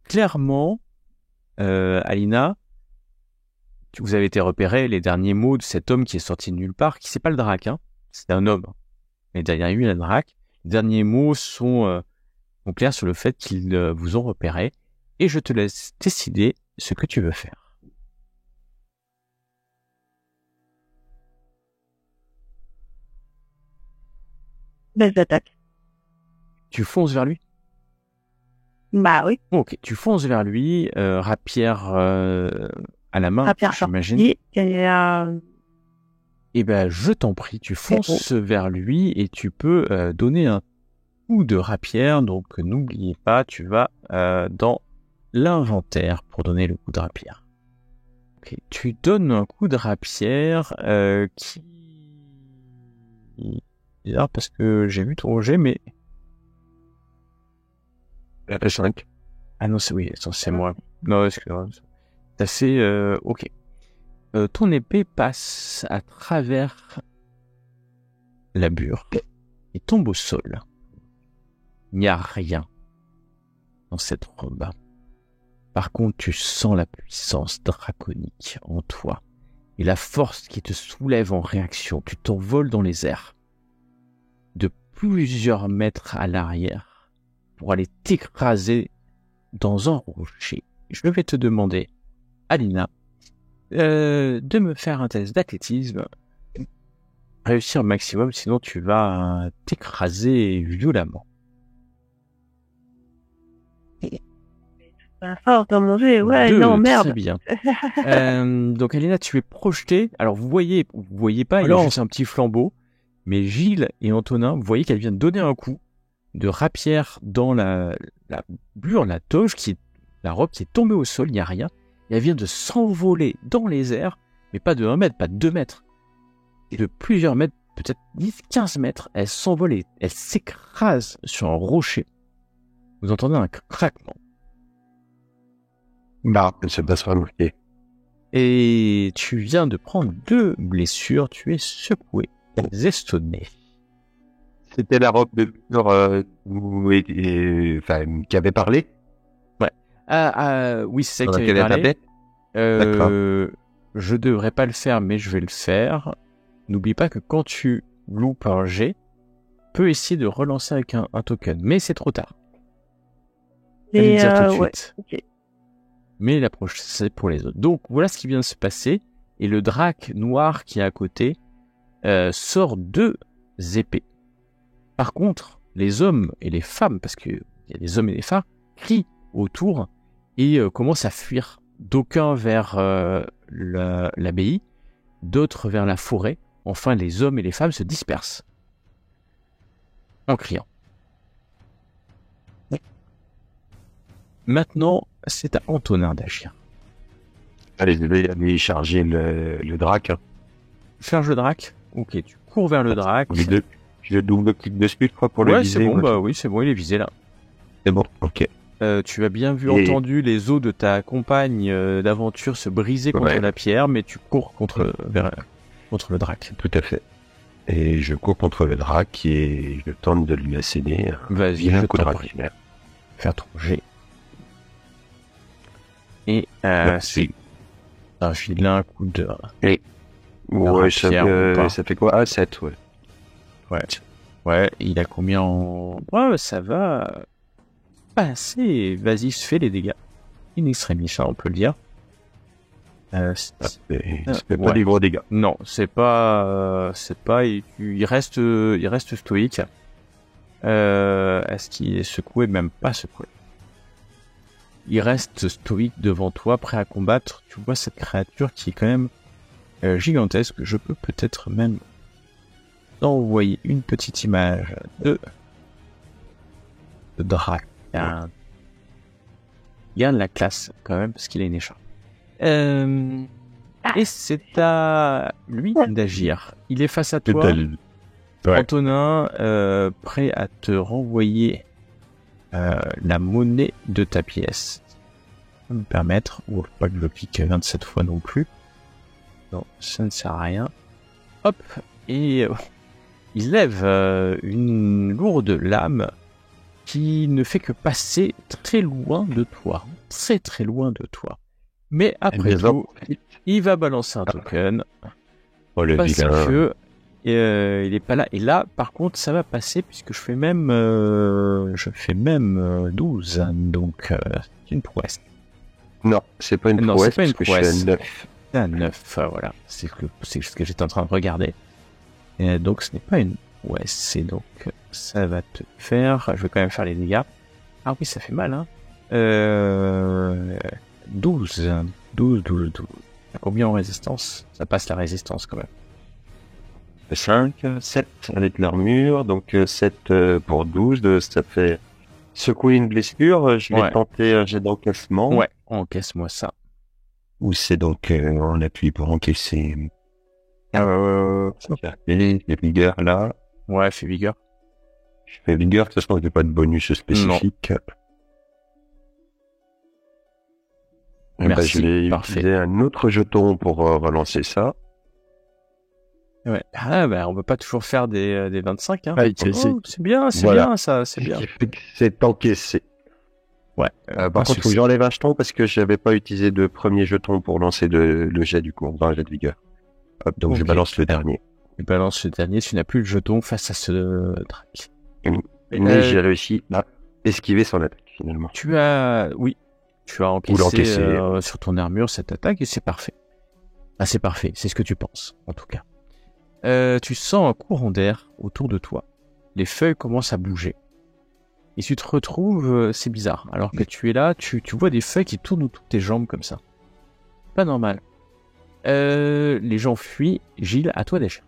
Clairement, Alina, vous avez été repéré, les derniers mots de cet homme qui est sorti de nulle part, qui c'est pas le drac, hein, c'est un homme. Mais derrière lui, il y a le drac. Les derniers mots sont clairs sur le fait qu'ils vous ont repéré, et je te laisse décider ce que tu veux faire. Les attaques. Tu fonces vers lui? Bah oui. Ok, tu fonces vers lui, rapière à la main, Rapière j'imagine. sortie, Eh ben, je t'en prie, tu fonces vers lui et tu peux donner un coup de rapière. Donc, n'oubliez pas, tu vas dans l'inventaire pour donner le coup de rapière. Ok, tu donnes un coup de rapière qui... Bizarre parce que j'ai vu ton jet, mais... La 5. Ah non, c'est moi. Non, excuse-moi. T'as fait... ok. Ton épée passe à travers la bure et tombe au sol. Il n'y a rien dans cette robe. Par contre, tu sens la puissance draconique en toi et la force qui te soulève en réaction. Tu t'envoles dans les airs de plusieurs mètres à l'arrière pour aller t'écraser dans un rocher. Je vais te demander, Alina, de me faire un test d'athlétisme. Réussir au maximum, sinon tu vas t'écraser violemment. La force dans mon jeu, ouais, 2, non, merde. Très bien. Donc Alina, tu es projetée. Alors vous voyez pas, il y a juste un petit flambeau. Mais Gilles et Antonin, vous voyez qu'elle vient de donner un coup de rapière dans la bure, la toge, la robe qui est tombée au sol, il n'y a rien. Et elle vient de s'envoler dans les airs, mais pas de 1 mètre, pas de 2 mètres. Et de plusieurs mètres, peut-être 10, 15 mètres, elle s'envole et elle s'écrase sur un rocher. Vous entendez un craquement. Bah, c'est pas ça, ok. Et tu viens de prendre 2 blessures, tu es secoué, estonné. C'était la robe de qui avait parlé. Oui, c'est ça qui avait parlé. Je devrais pas le faire, mais je vais le faire. N'oublie pas que quand tu loupes un jet, tu peux essayer de relancer avec un token, mais c'est trop tard. Je vais le dire tout de suite. Ouais, okay. Mais l'approche, c'est pour les autres. Donc voilà ce qui vient de se passer. Et le drac noir qui est à côté sort 2 épées. Par contre, les hommes et les femmes, parce qu'il y a des hommes et des femmes, crient autour et commencent à fuir. D'aucuns vers l'abbaye, d'autres vers la forêt. Enfin, les hommes et les femmes se dispersent en criant. Maintenant, c'est à Antonin d'agir. Allez, je vais aller charger le drac. Charge le drac. Ok, tu cours vers le drac. Je double clic dessus, je crois, pour le viser. Ouais, c'est bon, bah oui, c'est bon, il est visé là. C'est bon, ok. Tu as bien vu, entendu les os de ta compagne d'aventure se briser contre la pierre, mais tu cours contre le drac. Tout à fait. Et je cours contre le drac et je tente de lui asséner un coup de drac. Faire ton jet. Et c'est un vilain coup de... Ouais, ça fait quoi? 7, ouais. Ouais, il a combien en... Ouais, ça va... passer. Vas-y, fais les dégâts. In extremis, ça, on peut le dire. C'est pas ouais. des gros dégâts. Non, c'est pas. Il reste stoïque. Est-ce qu'il est secoué? Même pas secoué. Il reste stoïque devant toi, prêt à combattre. Tu vois cette créature qui est quand même gigantesque. Je peux peut-être même envoyer une petite image de Drak. Il y a de la classe quand même parce qu'il a une écharpe. Et c'est à lui d'agir. Il est face à toi, Ouais. Antonin, prêt à te renvoyer la monnaie de ta pièce. Ça va me permettre, ou pas que je le clique 27 fois non plus. Non, ça ne sert à rien. Hop, et il lève une lourde lame qui ne fait que passer très loin de toi. Très très loin de toi. Mais après tout, il va balancer un token. Oh, le Parce vilain. que il est pas là. Et là, par contre, ça va passer puisque je fais même 12. Donc, c'est une prouesse. Non, c'est pas une Non, prouesse, c'est pas une parce que je suis prouesse. à 9. C'est un 9, voilà. C'est ce que j'étais en train de regarder. Et donc, ce n'est pas une prouesse. Et donc, ça va te faire... Je vais quand même faire les dégâts. Ah oui, ça fait mal, hein. 12. Combien en résistance? Ça passe la résistance, quand même. 5, 7 avec l'armure, donc 7 pour 12, ça fait secouer une blessure. Je vais tenter un jet d'encaissement. Ouais, encaisse-moi ça. Ou c'est donc on appuie pour encaisser. Les vigueur là. Ouais, fais vigueur. Je fais vigueur, de toute façon, je n'ai pas de bonus spécifique. Merci, je vais parfait. utiliser un autre jeton pour relancer ça. Ouais. Ah, bah, on peut pas toujours faire des 25, hein. Ah, c'est bien, Voilà. bien, ça, c'est bien. C'est encaissé. Ouais. Par contre, il faut que j'enlève un jeton parce que j'avais pas utilisé de premier jeton pour lancer le jet du coup, dans le jet de vigueur. Hop, donc je balance le dernier. Tu balances le dernier, tu n'as plus le jeton face à ce drac. Mais j'ai réussi à esquiver son attaque finalement. Tu as encaissé l'encaisser. sur ton armure cette attaque et c'est parfait. Ah, c'est parfait, c'est ce que tu penses, en tout cas. Tu sens un courant d'air autour de toi. Les feuilles commencent à bouger. Et tu te retrouves, c'est bizarre. Alors que tu es là, tu vois des feuilles qui tournent autour de tes jambes comme ça. Pas normal. Les gens fuient. Gilles, à toi d'agir.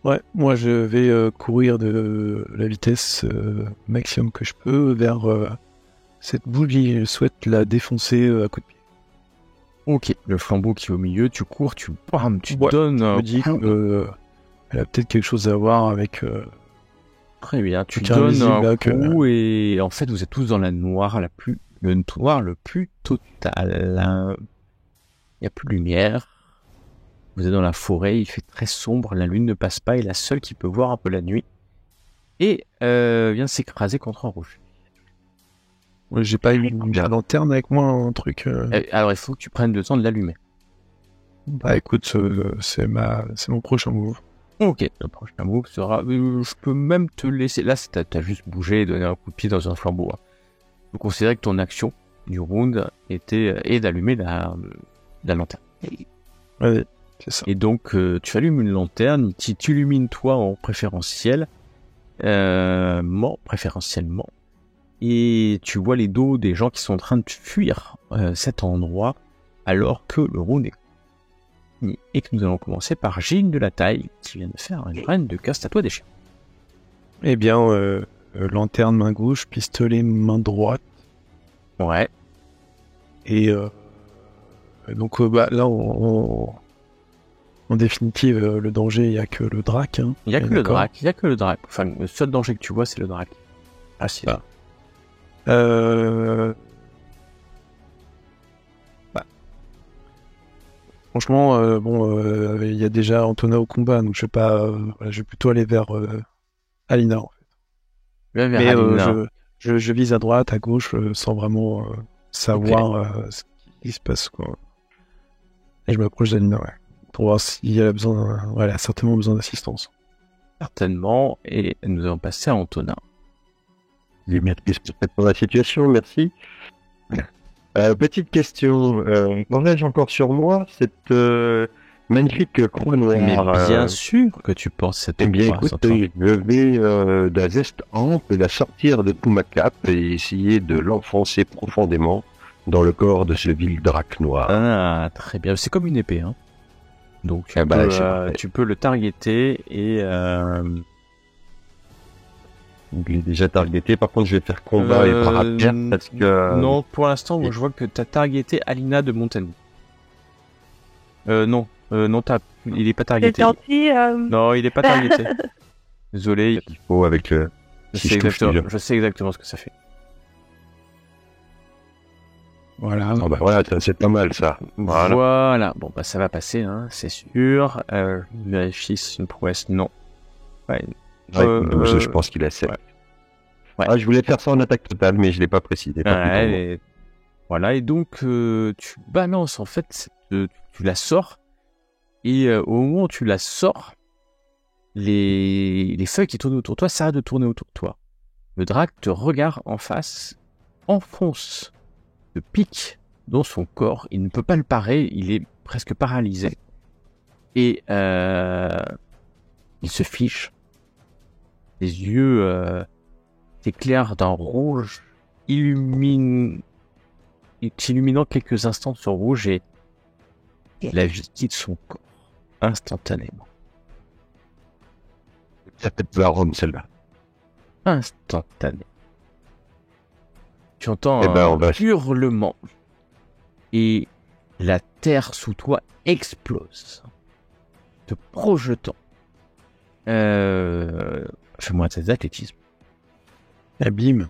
Ouais, moi je vais courir de la vitesse maximum que je peux vers cette boule et je souhaite la défoncer à coup de pied. Ok, le flambeau qui est au milieu, tu cours, tu Ouais, donnes Je un me dis coup. qu'elle a peut-être quelque chose à voir avec... Très bien, tu Aucun donnes visible, un là, coup et en fait vous êtes tous dans la noire, le noir le plus total. Il n'y a plus de lumière. Vous êtes dans la forêt, il fait très sombre, la lune ne passe pas et la seule qui peut voir un peu la nuit. Et vient de s'écraser contre un rocher. Ouais, j'ai pas une lanterne avec moi, un truc... Alors il faut que tu prennes le temps de l'allumer. Bah écoute, c'est mon prochain move. Ok, le prochain move sera... je peux même te laisser... Là, t'as juste bougé et donné un coup de pied dans un flambeau. Hein. Je considère que ton action du round est d'allumer la lanterne. Ouais, c'est ça. Et donc, tu allumes une lanterne, tu illumines toi en préférentiel, préférentiellement, et tu vois les dos des gens qui sont en train de fuir cet endroit, alors que le round est fini. Et que nous allons commencer par Gilles de la Taille, qui vient de faire une reine de caste à toi des chiens. Eh bien, lanterne main gauche, pistolet main droite. Ouais. Et donc là, en définitive, le danger, il n'y a que le drac. Hein. Il n'y a que le drac. Enfin, le seul danger que tu vois, c'est le drac. Ah, si. Bah. Franchement, il y a déjà Antonin au combat, donc je vais plutôt aller vers Alina, en fait. Mais je vise à droite, à gauche, sans vraiment savoir ce qui se passe, quoi. Et je m'approche d'Alina, ouais. Pour voir s'il a besoin, elle a certainement besoin d'assistance. Certainement, et nous allons passer à Antonin. J'ai bien pour la situation, merci. Petite question, aurais-je encore sur moi cette magnifique croix noire? Mais bien sûr que tu penses cette Eh bien, croix, écoute, Sandra. je vais d'un geste ample la sortir de tout ma cape et essayer de l'enfoncer profondément dans le corps de ce vil drac noir. Ah, très bien. C'est comme une épée, hein. Donc Ah bah, c'est parfait. tu peux le targeter et Il est déjà targeté. Par contre, je vais faire combat et parapère parce que... non, pour l'instant, moi, je vois que t'as targeté Alina de Montaigne. Non, il est pas C'est targeté. gentil. Non, il est pas targeté. Désolé. Il faut avec le... Si je touche déjà. Je sais exactement ce que ça fait. Voilà. Ah bah voilà, c'est pas mal ça. Voilà. Voilà. Bon, bah ça va passer, hein, c'est sûr. Vérifie si c'est une prouesse. Non. Ouais. Ouais, 12, je pense qu'il a 7. ouais. Ouais. Ah, je voulais faire ça en attaque totale, mais je l'ai pas précisé. Ouais, voilà, et donc tu balances en fait, tu la sors, et au moment où tu la sors, les feuilles qui tournent autour de toi s'arrêtent de tourner autour de toi. Le drac te regarde en face, enfonce le pic dans son corps, il ne peut pas le parer, il est presque paralysé, et il se fiche. Les yeux s'éclairent d'un rouge illuminant quelques instants de ce rouge et la vie quitte son corps instantanément. Ça fait de la Rome, celle-là. Instantané. Tu entends Eh ben, un on va... hurlement et la terre sous toi explose, te projetant. Fais-moi un test d'athlétisme. Abîme.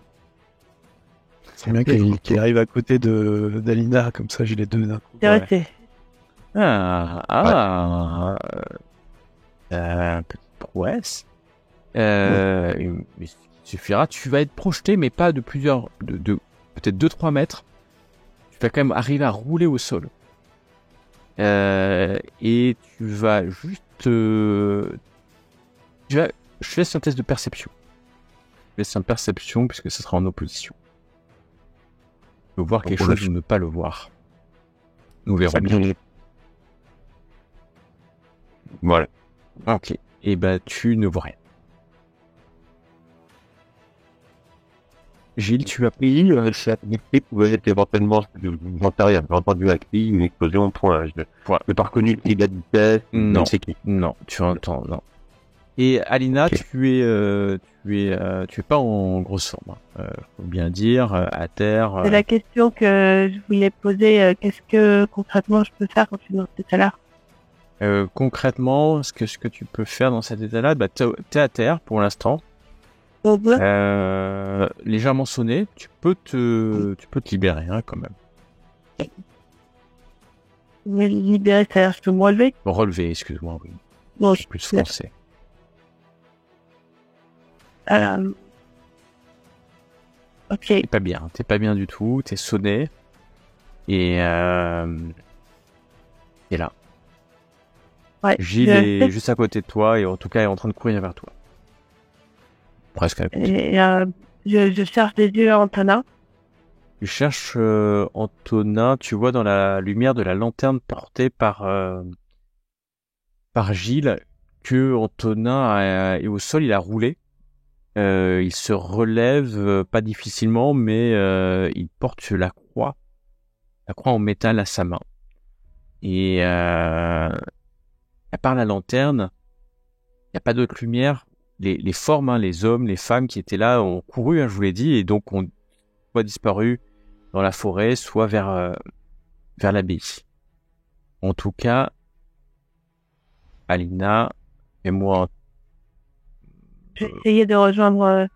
C'est bien qu'il arrive à côté d'Alina, comme ça j'ai les deux d'un coup. C'est resté. Petite prouesse. Il suffira. Tu vas être projeté, mais pas de plusieurs, peut-être 2-3 mètres. Tu vas quand même arriver à rouler au sol. Et tu vas juste... je te laisse un test de perception. Je te laisse un perception, puisque ce sera en opposition. Tu peux voir quelque chose ou ne pas le voir. Nous verrons bien. Voilà. Ok. Et bah, tu ne vois rien. Gilles, tu as pris... Cette unité pouvait être éventuellement... J'en sais rien. J'ai entendu un cri, une explosion, point. Je n'ai pas reconnu le cri de la vitesse. Non. C'est qui. Non, tu entends, non. Et Alina, Okay. tu es pas en grosse forme. Faut bien dire, à terre. C'est la question que je voulais poser. Qu'est-ce que concrètement je peux faire quand je suis dans cet état-là? Concrètement, ce que tu peux faire dans cet état-là, bah, t'es à terre pour l'instant. Légèrement sonné, tu peux te libérer, hein, quand même. Me libérer, c'est-à-dire je peux me relever? Bon, relever, excuse-moi, oui. Bon, Je suis plus français. ok. T'es pas bien du tout, t'es sonné. Et t'es là. Ouais. Gilles est juste à côté de toi et en tout cas est en train de courir vers toi. Presque à côté. Et je cherche des yeux à Antonin. Tu cherches Antonin, tu vois dans la lumière de la lanterne portée par Gilles que Antonin est au sol, il a roulé. Il se relève pas difficilement, mais il porte la croix en métal à sa main. Et à part la lanterne, il n'y a pas d'autre lumière. Les formes, hein, les hommes, les femmes qui étaient là ont couru, hein, je vous l'ai dit, et donc ont soit disparu dans la forêt, soit vers l'abbaye. En tout cas, Alina et moi. J'ai essayé de rejoindre.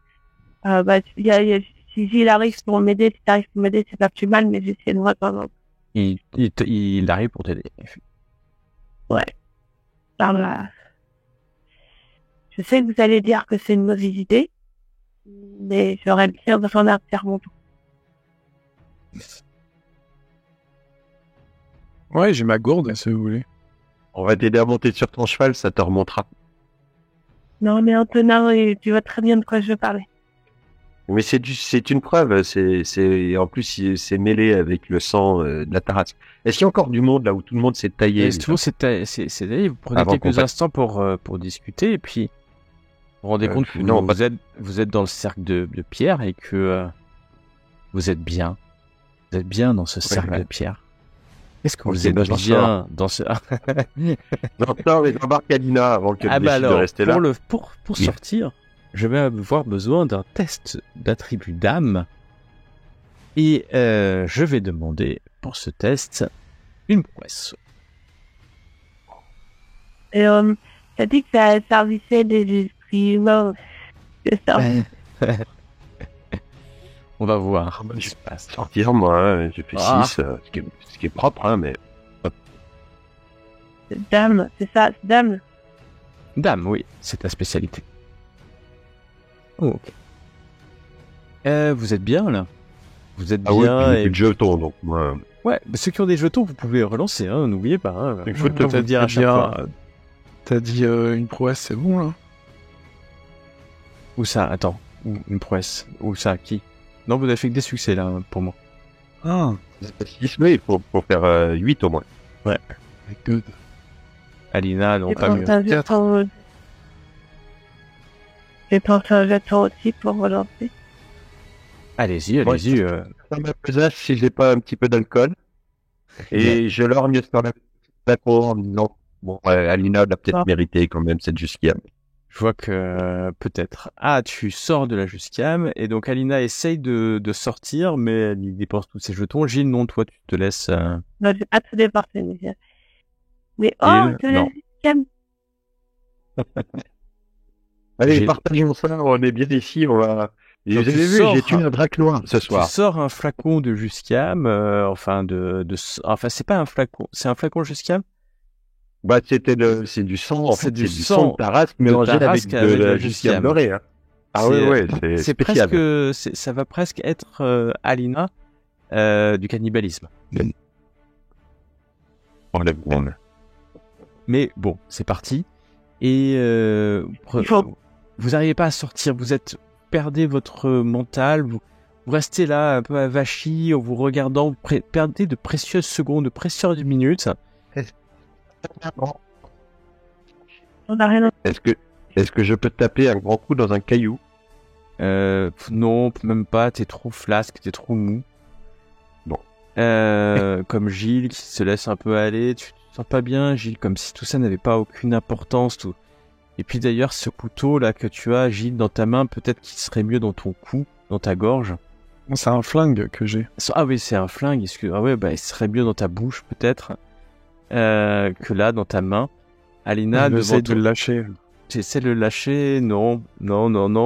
Si Gilles arrive pour m'aider, si t'arrives pour m'aider, c'est pas plus mal, mais j'ai essayé de rejoindre. Il arrive pour t'aider. Ouais. Par là. Je sais que vous allez dire que c'est une mauvaise idée, mais j'aurais bien besoin d'un serment. Ouais, j'ai ma gourde, si vous voulez. On va t'aider à monter sur ton cheval, ça te remontera. Non, mais Antonin, tu vois très bien de quoi je veux parler. Mais c'est une preuve. En plus, c'est mêlé avec le sang de la Tarasque. Est-ce qu'il y a encore du monde là où tout le monde s'est taillé? Et tout, c'est d'ailleurs, vous prenez Avant qu'on quelques fasse- instants pour discuter, et puis vous vous rendez compte que non, vous êtes dans le cercle de pierre et que vous êtes bien. Vous êtes bien dans ce cercle ouais. de pierre. Est-ce que Ok, vous êtes bah, j'en bien dans ce... Non, mais j'embarque Alina avant qu'elle Ah bah décide de alors, rester là. pour sortir, je vais avoir besoin d'un test d'attribut d'âme. Et je vais demander pour ce test une prouesse. Et t'as dit que ça servissait des esprits humains. C'est ça. On va voir bah, ce qui se passe. Sortir, moi, hein, j'ai fait Ah. 6, ce qui est propre, hein, mais C'est dame, c'est ça, c'est dame. Dame, oui, c'est ta spécialité. Oh, ok. Vous êtes bien là? Vous êtes ah oui, bien j'ai plus de jetons, donc moi. Ouais, mais ceux qui ont des jetons, vous pouvez relancer, hein, n'oubliez pas. Hein. Il Faut te le dire à chaque fois. T'as dit une prouesse, c'est bon là? Où ça? Attends, une prouesse. Où ça? Qui? Non, vous avez fait que des succès là, pour moi. Ah, 6, mais il faut faire 8 au moins. good. Alina, non, J'ai pas pensé mieux. un jeton. J'ai pensé un jeton aussi pour relancer. Allez-y, Moi, allez-y. Ça m'apaise si j'ai pas un petit peu d'alcool. Et je lorgne sur la plateau en me disant, bon, Alina l'a peut-être Ah. mérité quand même, cette jusqu'à. Je vois que peut-être. Ah, tu sors de la Juscam et donc Alina essaye de sortir, mais elle y dépense tous ses jetons. Gilles, non, toi, tu te laisses. Non, j'ai pas tout déporté, mais oh, Gilles, je non. laisse calme. Allez, J'ai- partageons ça, on est bien ici, on va. Et Donc, vous tu avez vu, sors, j'ai tué un drac noir ce Tu soir. sors un flacon de Juscam, enfin enfin c'est pas un flacon, c'est un flacon Juscam. Bah, c'est du sang, en C'est fait, du c'est du sang sang de Tarasque mélangé avec Tarasque de avec de la la Jusquiame. jusquiame dorée, hein. Ah C'est- ouais, c'est C'est spécial. presque, ça va presque être Alina du cannibalisme. On lève bon. Mais bon, c'est parti. Et Il faut- vous n'arrivez pas à sortir, perdez votre mental, vous restez là un peu avachis en vous regardant, vous perdez de précieuses secondes, de précieuses minutes. On n'a rien. Est-ce que je peux taper un grand coup dans un caillou? Non, même pas, t'es trop flasque, t'es trop mou. Bon. Comme Gilles qui se laisse un peu aller, tu te sens pas bien, Gilles, comme si tout ça n'avait pas aucune importance. Tout. Et puis d'ailleurs, ce couteau là que tu as, Gilles, dans ta main, peut-être qu'il serait mieux dans ton cou, dans ta gorge. C'est un flingue que j'ai. Ah oui, c'est un flingue, ah ouais, bah il serait mieux dans ta bouche peut-être que là, dans ta main. Alina, J'essaie de le lâcher. Tu essaies de le lâcher, non,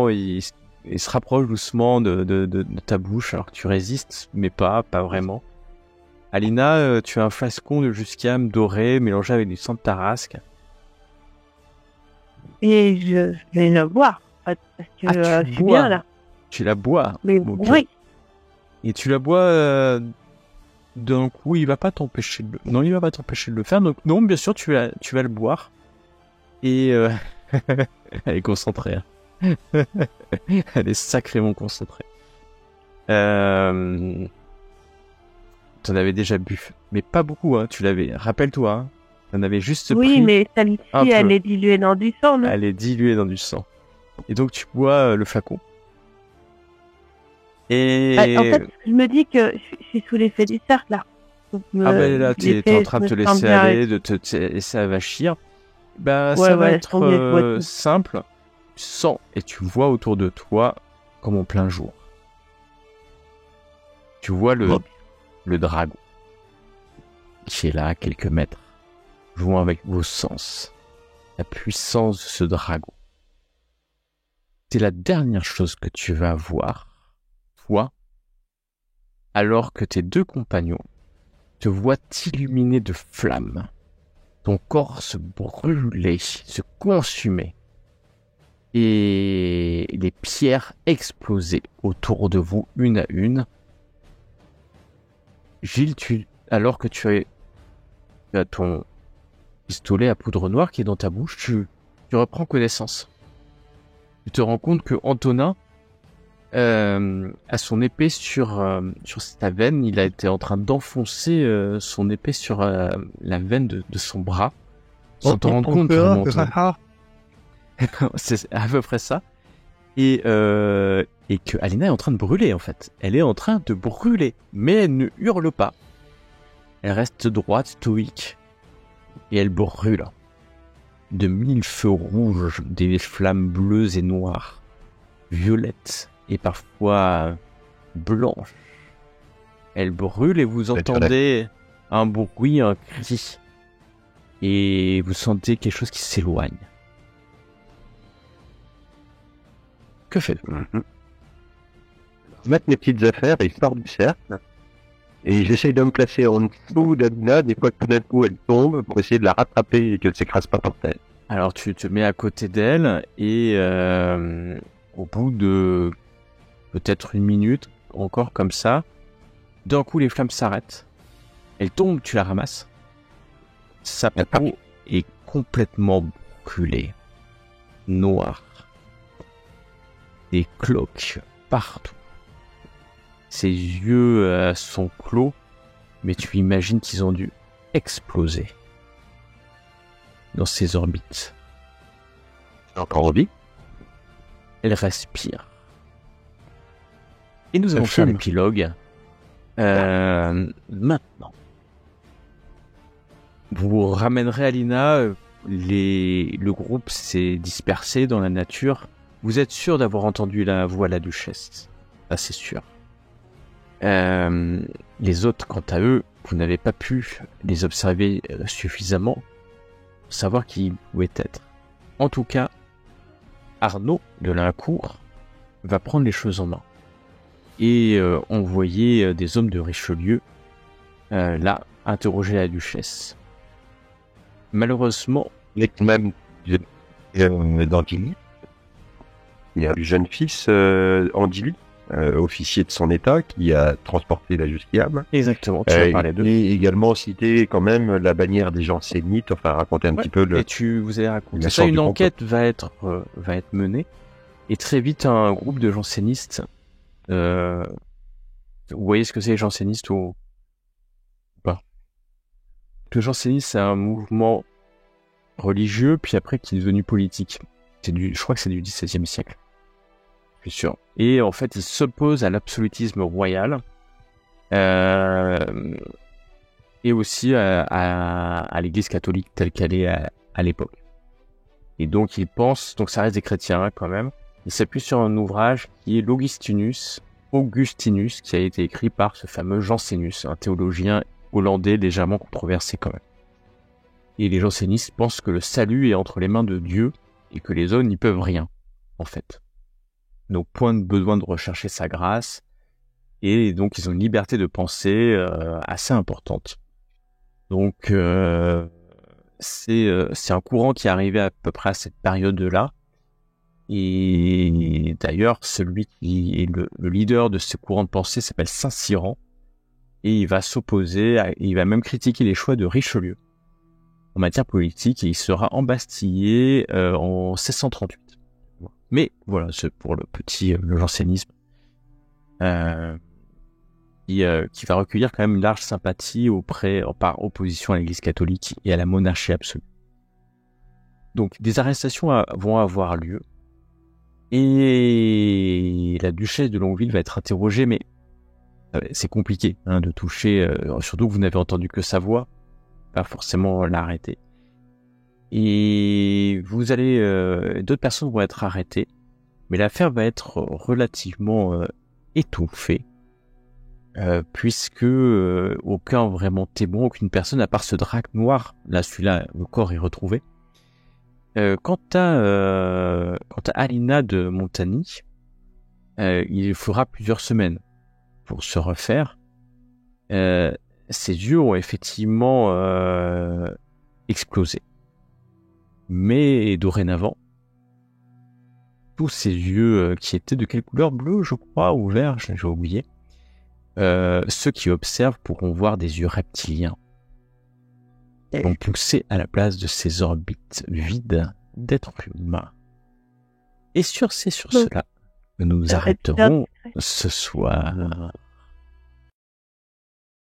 il se rapproche doucement de ta bouche, alors que tu résistes, mais pas vraiment. Alina, tu as un flacon de Jusquiame doré, mélangé avec du sang de Tarasque. Et je vais le boire. Parce que Ah, tu je suis bois. bien là. Tu la bois, Mais Ok. oui. et tu la bois d'un coup, il va pas t'empêcher Non, il va pas t'empêcher de le faire, donc non, bien sûr, tu vas le boire. Et elle est concentrée. Hein. Elle est sacrément concentrée. T'en avais déjà bu, mais pas beaucoup, hein. Tu l'avais. Rappelle-toi, hein. T'en avais juste Oui, pris. mais celle-ci, un elle peu. est diluée dans du sang, non? Elle est diluée dans du sang. Et donc tu bois le flacon. Et Bah, en fait, je me dis que je suis sous l'effet du cercle là. Donc, ah ben là, t'es l'effet, en train de je te me sens laisser bien. aller, de te laisser avachir. Bah, Ouais, ça va ouais, être tant mieux, je vois tout. simple. Tu sens et tu vois autour de toi comme en plein jour. Tu vois le dragon qui est là à quelques mètres, jouant avec vos sens. La puissance de ce dragon. C'est la dernière chose que tu vas voir, toi, alors que tes deux compagnons te voient t'illuminer de flammes. Ton corps se brûler, se consumer. Et les pierres exploser autour de vous, une à une. Gilles, alors que tu as ton pistolet à poudre noire qui est dans ta bouche, tu reprends connaissance. Tu te rends compte que Antonin a son épée sur sa veine. Il a été en train d'enfoncer son épée sur la veine de son bras. Sans t'en rendre compte, c'est à peu près ça. Et que Alina est en train de brûler, en fait. Elle est en train de brûler, mais elle ne hurle pas. Elle reste droite, stoïque, et elle brûle. De 1000 feux rouges, des flammes bleues et noires, violettes et parfois blanches. Elle brûle et vous entendez un bruit, un cri. Et vous sentez quelque chose qui s'éloigne. Que faites-vous ? Je vais mettre mes petites affaires et je sors du cercle. Et j'essaye de me placer en dessous d'Alina, des fois que tout d'un coup elle tombe, pour essayer de la rattraper et qu'elle ne s'écrase pas par terre. Alors tu te mets à côté d'elle et au bout de peut-être 1 minute, encore comme ça, d'un coup les flammes s'arrêtent. Elle tombe, tu la ramasses. Sa peau est complètement brûlée, noire. Des cloques partout. Ses yeux sont clos, mais tu imagines qu'ils ont dû exploser dans ses orbites. Encore en vie. Elle respire. Et nous allons faire l'épilogue. Maintenant. Vous ramènerez Alina. Le groupe s'est dispersé dans la nature. Vous êtes sûr d'avoir entendu la voix de la duchesse. Ça, c'est sûr. Les autres, quant à eux, vous n'avez pas pu les observer suffisamment pour savoir qui ils pouvaient être. En tout cas, Arnaud de Lincourt va prendre les choses en main et envoyer des hommes de Richelieu là interroger la duchesse. Malheureusement, il y a quand même d'Antilly. Il y a du jeune fils Andilly, officier de son état, qui a transporté la Justiniane. Exactement, tu vas parler d'eux. Et également cité quand même la bannière des jansénites, enfin raconter un petit peu le... Et vous avez raconté ça, une enquête va être menée, et très vite un groupe de jansénistes, vous voyez ce que c'est les jansénistes ou pas? Le jansénisme, c'est un mouvement religieux, puis après qui est devenu politique. Je crois que c'est du XVIe siècle. Je suis sûr. Et en fait, il s'oppose à l'absolutisme royal et aussi à l'Église catholique telle qu'elle est à l'époque. Et donc, il pense, donc ça reste des chrétiens quand même, il s'appuie sur un ouvrage qui est l'Augustinus, qui a été écrit par ce fameux Jansénus, un théologien hollandais légèrement controversé quand même. Et les jansénistes pensent que le salut est entre les mains de Dieu et que les hommes n'y peuvent rien, en fait. Donc, point de besoin de rechercher sa grâce, et donc ils ont une liberté de pensée assez importante. Donc, c'est un courant qui est arrivé à peu près à cette période-là, et d'ailleurs, celui qui est le leader de ce courant de pensée s'appelle Saint-Cyran, et il va s'opposer, il va même critiquer les choix de Richelieu en matière politique, et il sera embastillé en 1638. Mais voilà, c'est pour le jansénisme, qui va recueillir quand même une large sympathie par opposition à l'Église catholique et à la monarchie absolue. Donc des arrestations vont avoir lieu, et la duchesse de Longueville va être interrogée, mais c'est compliqué de toucher, surtout que vous n'avez entendu que sa voix, pas forcément l'arrêter. Et d'autres personnes vont être arrêtées, mais l'affaire va être relativement étouffée, puisque aucun vraiment témoin, aucune personne, à part ce drac noir, là celui-là, le corps est retrouvé. Quant à Alina de Montagny, il faudra plusieurs semaines pour se refaire. Ses yeux ont effectivement explosé. Mais dorénavant, tous ces yeux qui étaient de quelle couleur? Bleu, je crois, ou vert, j'ai oublié. Ceux qui observent pourront voir des yeux reptiliens. Vont pousser à la place de ces orbites vides d'êtres humains. Et sur cela, nous épisode arrêterons discret. ce soir.